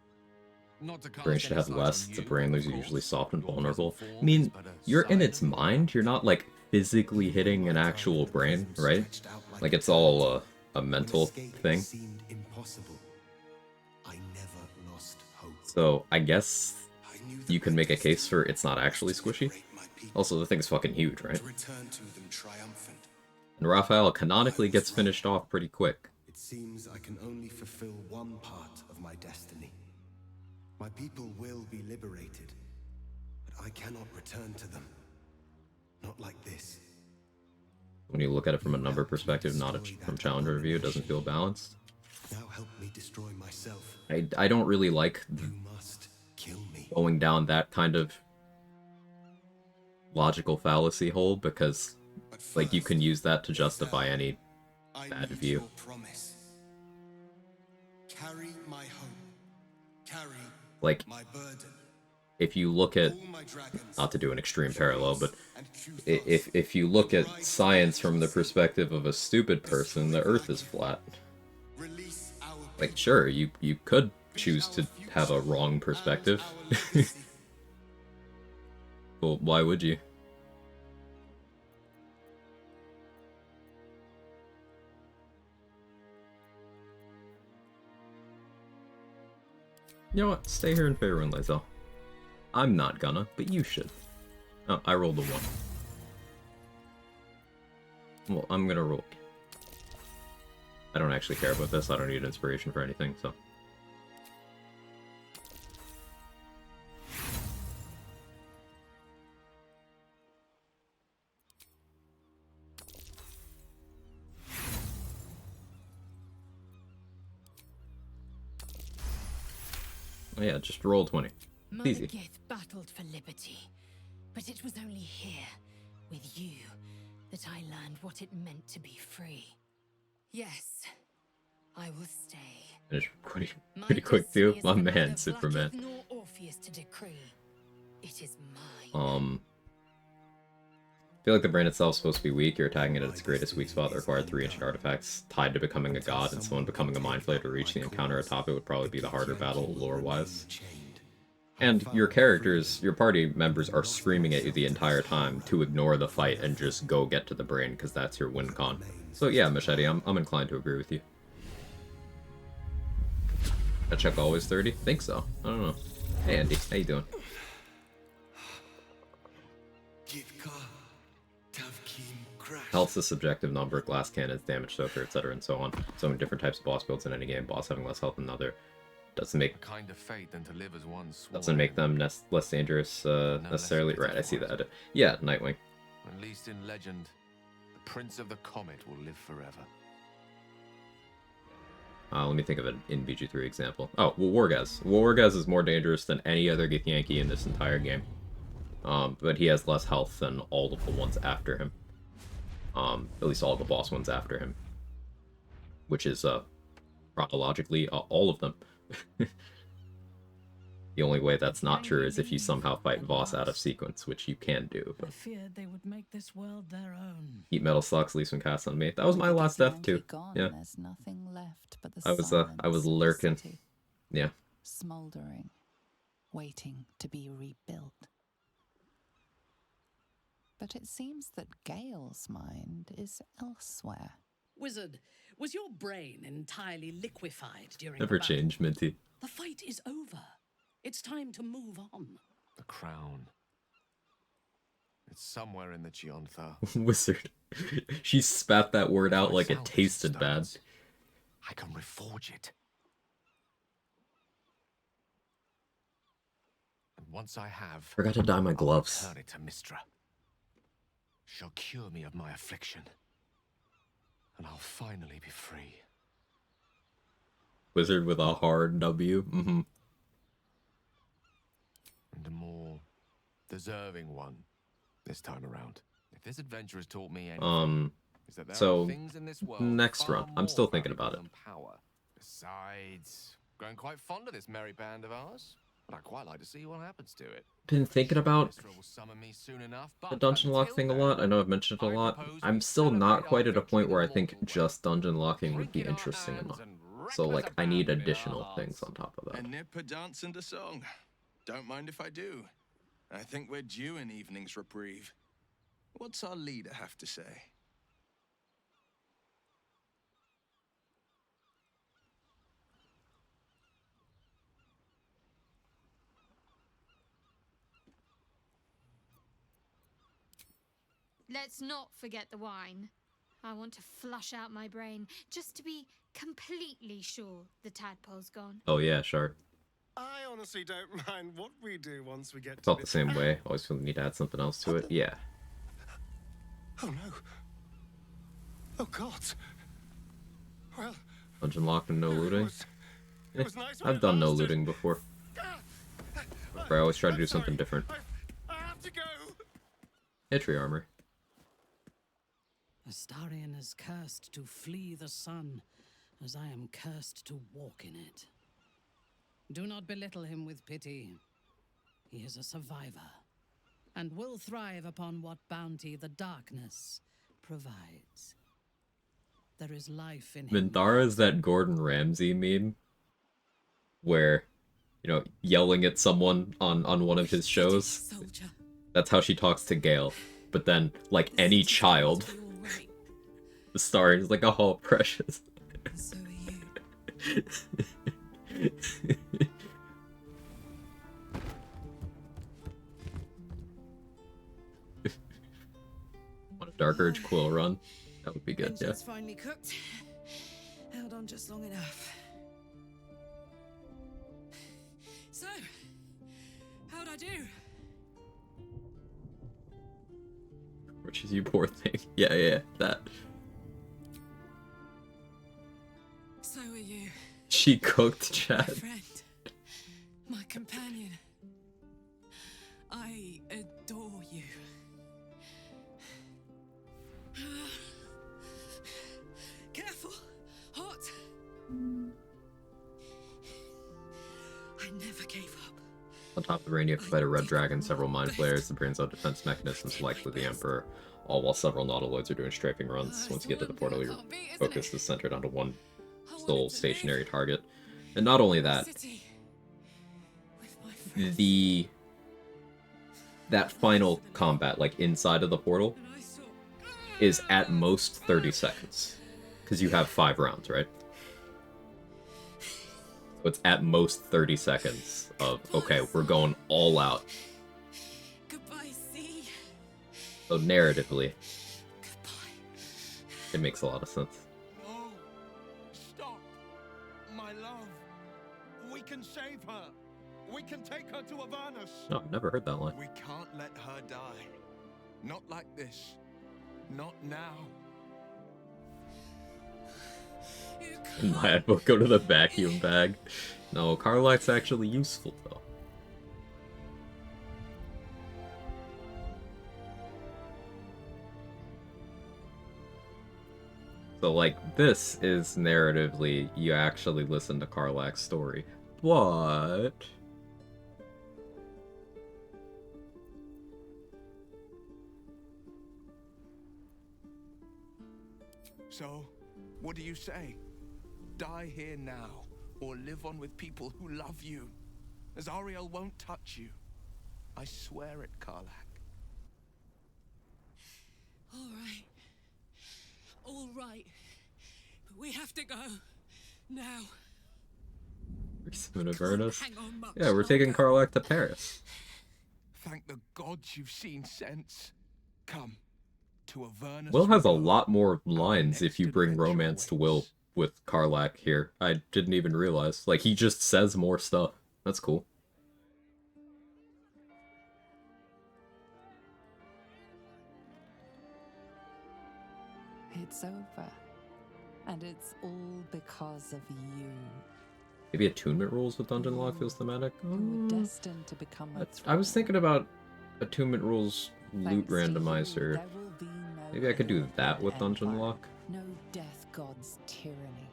Brain should have less. The brain is usually soft and vulnerable. I mean, you're in its mind. You're not, like, physically hitting an actual brain, right? Like, it's all a mental thing. So, I guess you can make a case for it's not actually squishy. Also, the thing's fucking huge, right? And Raphael canonically gets finished off pretty quick. It seems I can only fulfill one part of my destiny. My people will be liberated, but I cannot return to them. Not like this. when you look at it from a number perspective, not from challenger review, it doesn't feel balanced. Now help me destroy myself. I don't really like Kill me. going down that kind of logical fallacy hole, because like you can use that to justify any bad view. Promise. Carry my hope. Carry Like, my burden. if you look at, not to do an extreme parallel, but if you look at science from the perspective of a stupid person, the Earth is flat. Like, sure, you could choose to have a wrong perspective. Well, why would you? You know what? Stay here in Faerun, Lae'zel. I'm not gonna, but you should. Oh, I rolled a 1. Well, I'm gonna roll. I don't actually care about this. I don't need inspiration for anything, so. Oh yeah, just roll 20. Mother Easy. Gith battled for liberty, but it was only here, with you, that I learned what it meant to be free. Yes, I will stay. Finished pretty quick too. My man, Superman. Nor Orpheus to decree. It is mine. I feel like the brain itself is supposed to be weak. You're attacking it at its greatest weak spot that required 3 ancient artifacts tied to becoming a god, and someone becoming a mind flayer to reach the encounter atop it would probably be the harder battle, lore-wise. And your characters, your party members are screaming at you the entire time to ignore the fight and just go get to the brain, because that's your win con. So yeah, Machete, I'm inclined to agree with you. That check always 30? Think so. I don't know. Hey Andy, how you doing? Health's a subjective number, glass cannons, damage soaker, etc. and so on. So many different types of boss builds in any game, boss having less health than another. Doesn't make kind of fate than to live as one doesn't make them less dangerous necessarily. Right, I see that. Yeah, Nightwing. At least in legend, the Prince of the Comet will live forever. Let me think of an in BG3 example. Oh, well, Wargaz. Wargaz is more dangerous than any other Githyanki in this entire game. But he has less health than all of the ones after him. At least all of the boss ones after him. Which is, chronologically, all of them. The only way that's not true is if you somehow fight Voss out of sequence, which you can do. But I feared they would make this world their own. Heat metal sucks, leaves some cast on me. That was my last death too. Yeah. There's nothing left but the I was lurking. Yeah. Smoldering, waiting to be rebuilt. But it seems that Gale's mind is elsewhere. Wizard, was your brain entirely liquefied during Never the battle? change, Minty. The fight is over. It's time to move on. The crown. It's somewhere in the Gionthar. Wizard. She spat that word out like it tasted bad. I can reforge it. And once I have, Forgot to dye my gloves. I'll turn it to Mistra. She'll cure me of my affliction. And I'll finally be free. Wizard with a hard W. Mm-hmm. And a more deserving one this time around. If this adventure has taught me anything, is that there So are things in this world next far run. I'm more still thinking about it. valuable than power. Besides, growing quite fond of this merry band of ours. But I'd quite like to see what happens to it. Been thinking about Mistra will summon me soon enough, the but dungeon lock until thing a then, lot. I know I've mentioned it a lot. I'm still not quite at a point where I think just dungeon locking would be interesting enough. So like I need additional things on top of A that. nip, a dance, and a song. Don't mind if I do. I think we're due an evening's reprieve. What's our leader have to say? Let's not forget the wine. I want to flush out my brain just to be completely sure the tadpole's gone. Oh yeah, sure. I honestly don't mind what we do once we get to Felt the same way. Always feel the need to add something else to it. Yeah. Oh no. Oh God. Well, Dungeon lock and no looting. it was nice when I've it done no lasted. looting before. But I always try to do something different. I have to go. Entry armor. Astarion is cursed to flee the sun, as I am cursed to walk in it. Do not belittle him with pity. He is a survivor, and will thrive upon what bounty the darkness provides. There is life in him. Mindara is that Gordon Ramsay meme where, you know, yelling at someone on one of his shows. That's how she talks to Gale. But then, like any child, the star is like, oh, precious. So are you. Want a Dark Urge Quill run? That would be good, yeah. Engine's finally cooked. Held on just long enough. So, how'd I do? Which is you poor thing. Yeah, that. So are you. She cooked, My chat. friend. My companion. I adore you. Careful! Hot! I never gave up. On top of the rain, you have to fight a red dragon, several mind flayers, the brains out defense mechanisms, likely the Emperor, all while several nautiloids are doing strafing runs. Once you get to the portal, your focus is centered onto one sole stationary target. And not only that, that final combat, like inside of the portal, is at most 30 seconds. Because you have 5 rounds, right? So it's at most 30 seconds of, okay, we're going all out. Goodbye, sea. So narratively, it makes a lot of sense. No! Stop! My love! We can save her! We can take her to Avernus! No, I've never heard that line. We can't let her die. Not like this. Not now. In my head, we'll go to the vacuum bag. No, Carlack's actually useful, though. So, like, this is narratively, you actually listen to Carlack's story. But... So, what do you say? Die here now, or live on with people who love you. Azariel won't touch you. I swear it, Karlach. All right. But we have to go. Now. Soon Avernus. hang on much Yeah, we're taking Carlack to Paris. Thank the gods you've seen sense. Come, to Avernus. Will has a lot more lines if you bring romance to Will with Carlack here. I didn't even realize. Like, he just says more stuff. That's cool. It's over. And it's all because of you. Maybe attunement rules with Dungeon Lock feels thematic. You were destined to become a I was thinking about attunement rules loot randomizer. Maybe I could do that with Dungeon Lock. No death god's tyranny.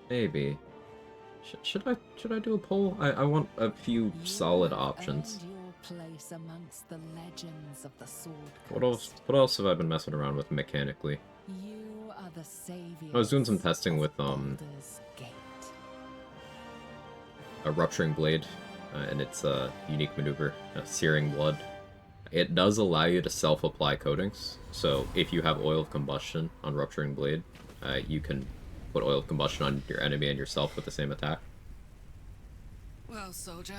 Maybe. Should I do a poll? I want a few solid options. Earned your place amongst the legends of the Sword What else? What else have I been messing around with mechanically? You are the savior. I was doing some testing with a Rupturing Blade, and its a unique maneuver, Searing Blood. It does allow you to self-apply coatings, so if you have Oil of Combustion on Rupturing Blade, you can put Oil of Combustion on your enemy and yourself with the same attack. Well, soldier,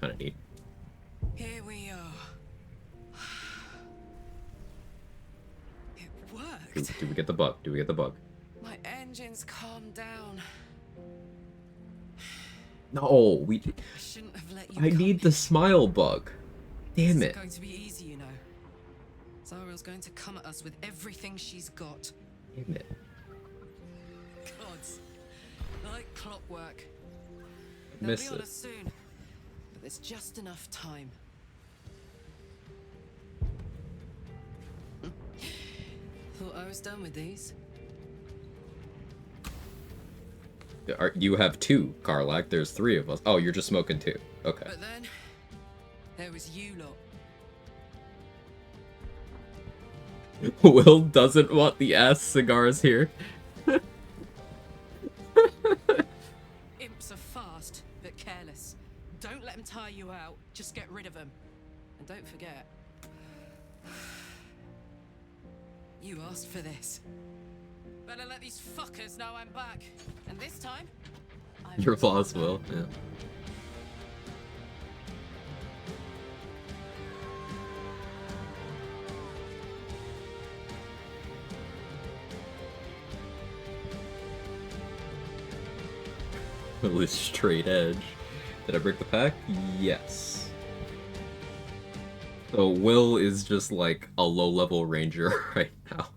Kinda neat. here we are. It worked. Do we get the bug? Do we get the bug? My engine's calmed down. No, we... I shouldn't have let you I need the smile bug. Damn This it. isn't going to be easy, you know. Zariel's going to come at us with everything she's got. Damn it. Gods. Like clockwork. Miss They'll be on it. us soon. But there's just enough time. Thought I was done with these. You have two, Karlak. There's three of us. Oh, you're just smoking two. Okay. But then, there was you lot. Will doesn't want the ass cigars here. Imps are fast, but careless. Don't let them tire you out. Just get rid of them. And don't forget, you asked for this. Better let these fuckers know I'm back. And this time, Your boss will, yeah. Will is straight edge. Did I break the pack? Yes. So Will is just like a low-level ranger right now.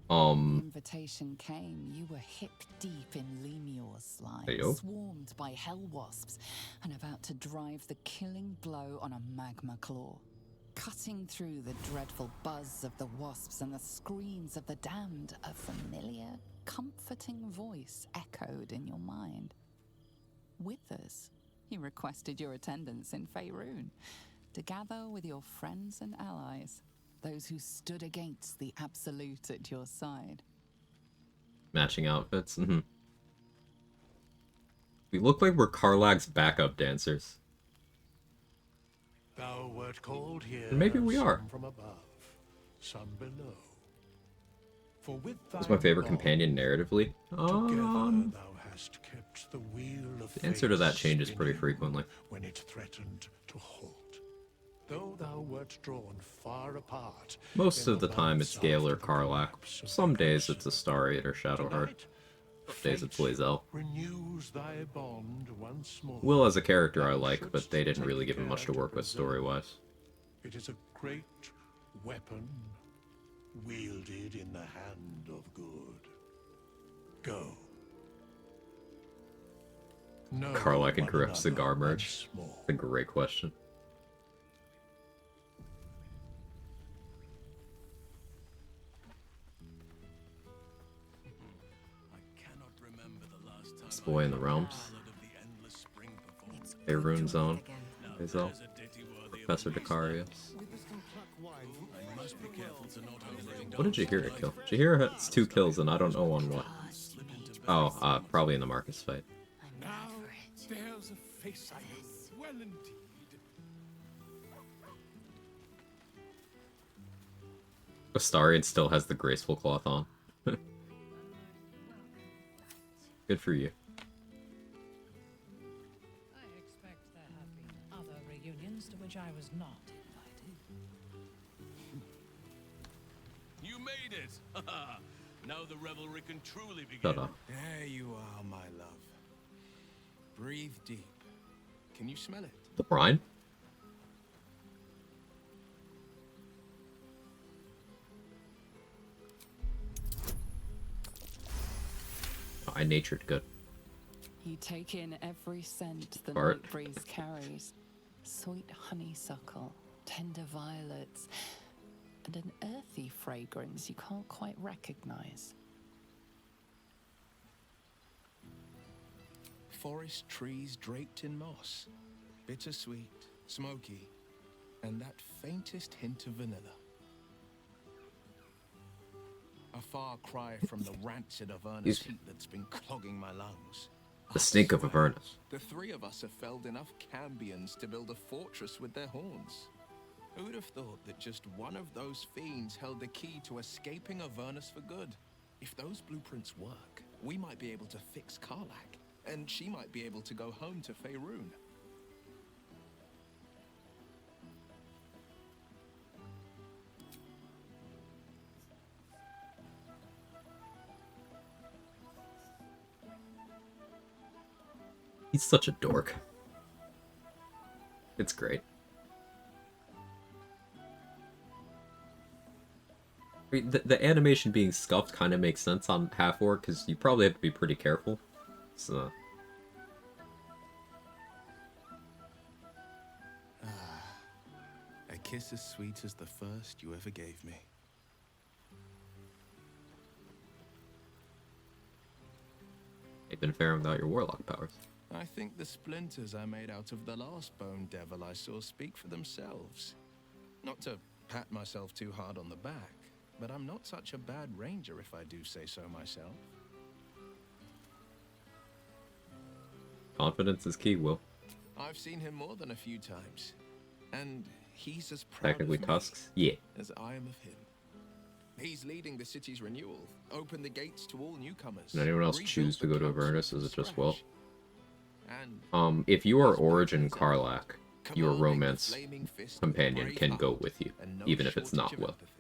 Invitation came, you were hip deep in Lemior's slime, Heyo. swarmed by hell wasps, and about to drive the killing blow on a magma claw. Cutting through the dreadful buzz of the wasps and the screams of the damned, a familiar, comforting voice echoed in your mind. Withers, he requested your attendance in Faerun, to gather with your friends and allies, those who stood against the Absolute at your side. Matching outfits. We look like we're Karlak's backup dancers. Thou wert called here. Or maybe we are. Some from above, some below. For with What's my favorite thy companion narratively? together thou hast kept the wheel of The answer to that fate changes pretty spinning frequently. when it threatened to halt. Though thou wert drawn far apart. Most in of the time it's Gale or Karlak. Some days it's Astarion or Shadowheart. Some days it's Lae'zel. Renews thy bond once more. Will as a character I like, but they didn't really give him much to work with story-wise. It is a great weapon wielded in the hand of good. Go. Know Karlak and one Griff another cigar merch. once more. That's a great question. This boy in the realms. Faerun Zone. Lae'zel. Professor Decarius. What did Jaheira kill? Jaheira has 2 kills and I don't know on what. Oh, probably in the Marcus fight. Now there's a face I know well indeed. Astarion still has the graceful cloth on. Good for you. I expect there have been other reunions to which I was not invited. You made it! Now the revelry can truly begin. Shut up. There you are, my love. Breathe deep. Can you smell it? The brine? Oh, I natured good. You take in every scent the Fart. night breeze carries. Sweet honeysuckle, tender violets, and an earthy fragrance you can't quite recognize. Forest trees draped in moss. Bittersweet, smoky, and that faintest hint of vanilla. A far cry from the rancid Avernus heat that's been clogging my lungs. The stink of Avernus. The 3 of us have felled enough Cambions to build a fortress with their horns. Who would have thought that just one of those fiends held the key to escaping Avernus for good? If those blueprints work, we might be able to fix Karlak, and she might be able to go home to Faerun. He's such a dork. It's great. I mean, the animation being scuffed kind of makes sense on half-orc, because you probably have to be pretty careful. So... A kiss as sweet as the first you ever gave me. You've been faring without your warlock powers. I think the splinters I made out of the last bone devil I saw speak for themselves. Not to pat myself too hard on the back, but I'm not such a bad ranger if I do say so myself. Confidence is key, Will. I've seen him more than a few times, and he's as proud Technically of me tusks? Yeah. as I am of him. He's leading the city's renewal, open the gates to all newcomers. Did anyone else rebuilt choose to the go to council Avernus? from Is it just scratch. Will? And If you are Origin Karlak, your commanding the romance flaming fist of a companion brave can go heart with you, and no even if it's shortage not of Will. empathy.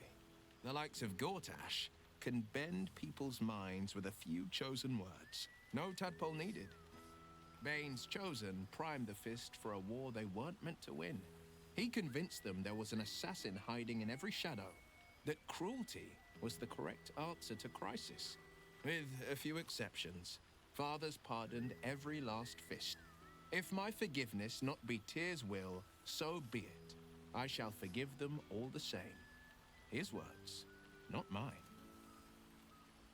The likes of Gortash can bend people's minds with a few chosen words. No tadpole needed. Bane's Chosen primed the fist for a war they weren't meant to win. He convinced them there was an assassin hiding in every shadow, that cruelty was the correct answer to crisis. With a few exceptions, fathers pardoned every last fist. If my forgiveness not be Tyr's will, so be it. I shall forgive them all the same. His words, not mine.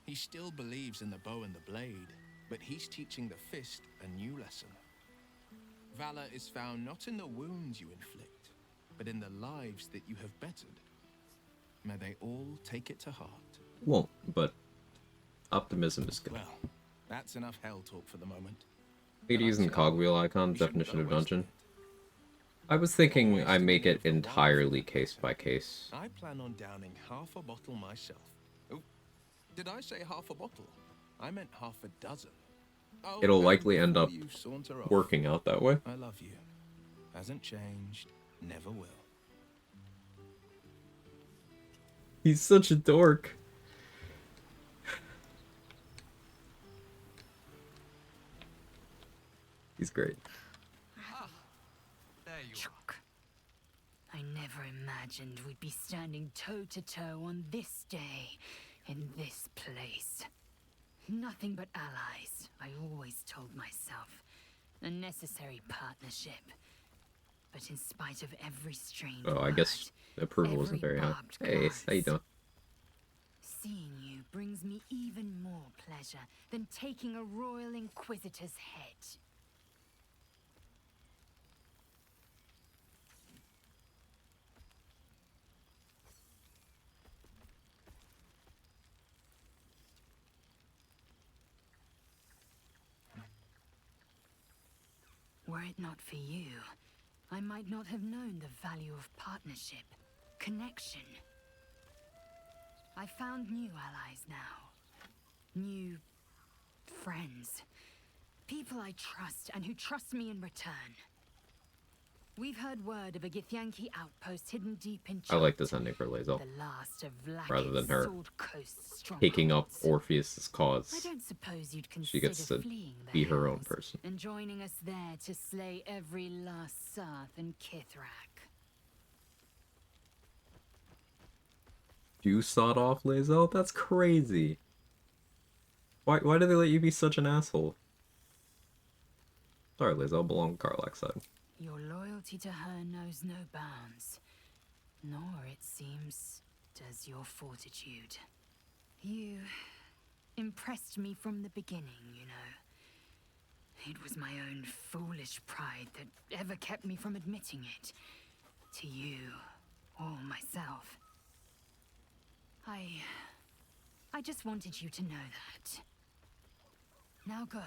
He still believes in the bow and the blade, but he's teaching the fist a new lesson. Valor is found not in the wounds you inflict, but in the lives that you have bettered. May they all take it to heart. Won't, but optimism is good. Well, that's enough hell talk for the moment. Need to using cogwheel icons, definition of dungeon. I was thinking I make it entirely case by case. I plan on downing half a bottle myself. Oh, did I say half a bottle? I meant half a dozen. Oh, It'll and likely end before up you saunter off, working out that way. I love you. Hasn't changed, never will. He's such a dork. He's great. There you Chuck. I never imagined we'd be standing toe to toe on this day, in this place. Nothing but allies, I always told myself. A necessary partnership. But in spite of every strange Oh, I guess approval wasn't very high. Hey, how you doing? Seeing you brings me even more pleasure than taking a royal inquisitor's head. Were it not for you, I might not have known the value of partnership, connection. I found new allies now. New friends. People I trust and who trust me in return. We've heard word of a Githyanki outpost hidden deep in I like this ending for Lae'zel, the last of rather than Vlaakith's her Sword Coast taking up strongholds. Orpheus's I cause. don't suppose you'd She consider gets to fleeing the be her own hills person. and joining us there to slay every last Sarth and Kithrak. You sawed off Lae'zel? That's crazy. Why do they let you be such an asshole? Sorry, Lae'zel, belong to Karlak's side. Your loyalty to her knows no bounds, nor, it seems, does your fortitude. You impressed me from the beginning, you know. It was my own foolish pride that ever kept me from admitting it. To you, or myself. I just wanted you to know that. Now go,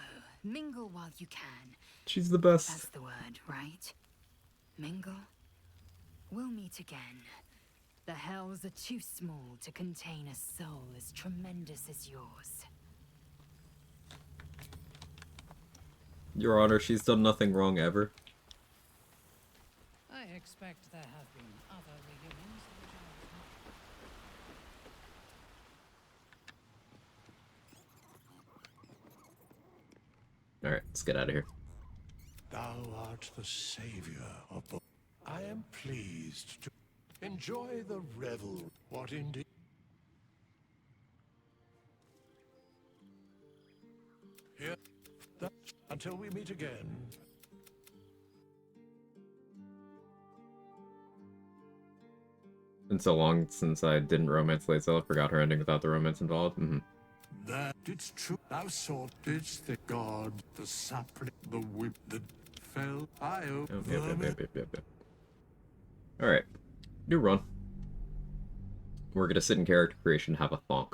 mingle while you can. She's the best. That's the word, right? Mingle? We'll meet again. The hells are too small to contain a soul as tremendous as yours. Your Honor, she's done nothing wrong ever. I expect there have been other reunions which Alright, let's get out of here. Thou art the savior of both. I am pleased to enjoy the revel. What indeed? meet again. Been so long since I didn't romance Lae'zel, I forgot her ending without the romance involved. That it's true. Thou sortest the god, the sapling, the whip that fell. Alright. New run. We're gonna sit in character creation and have a thonk.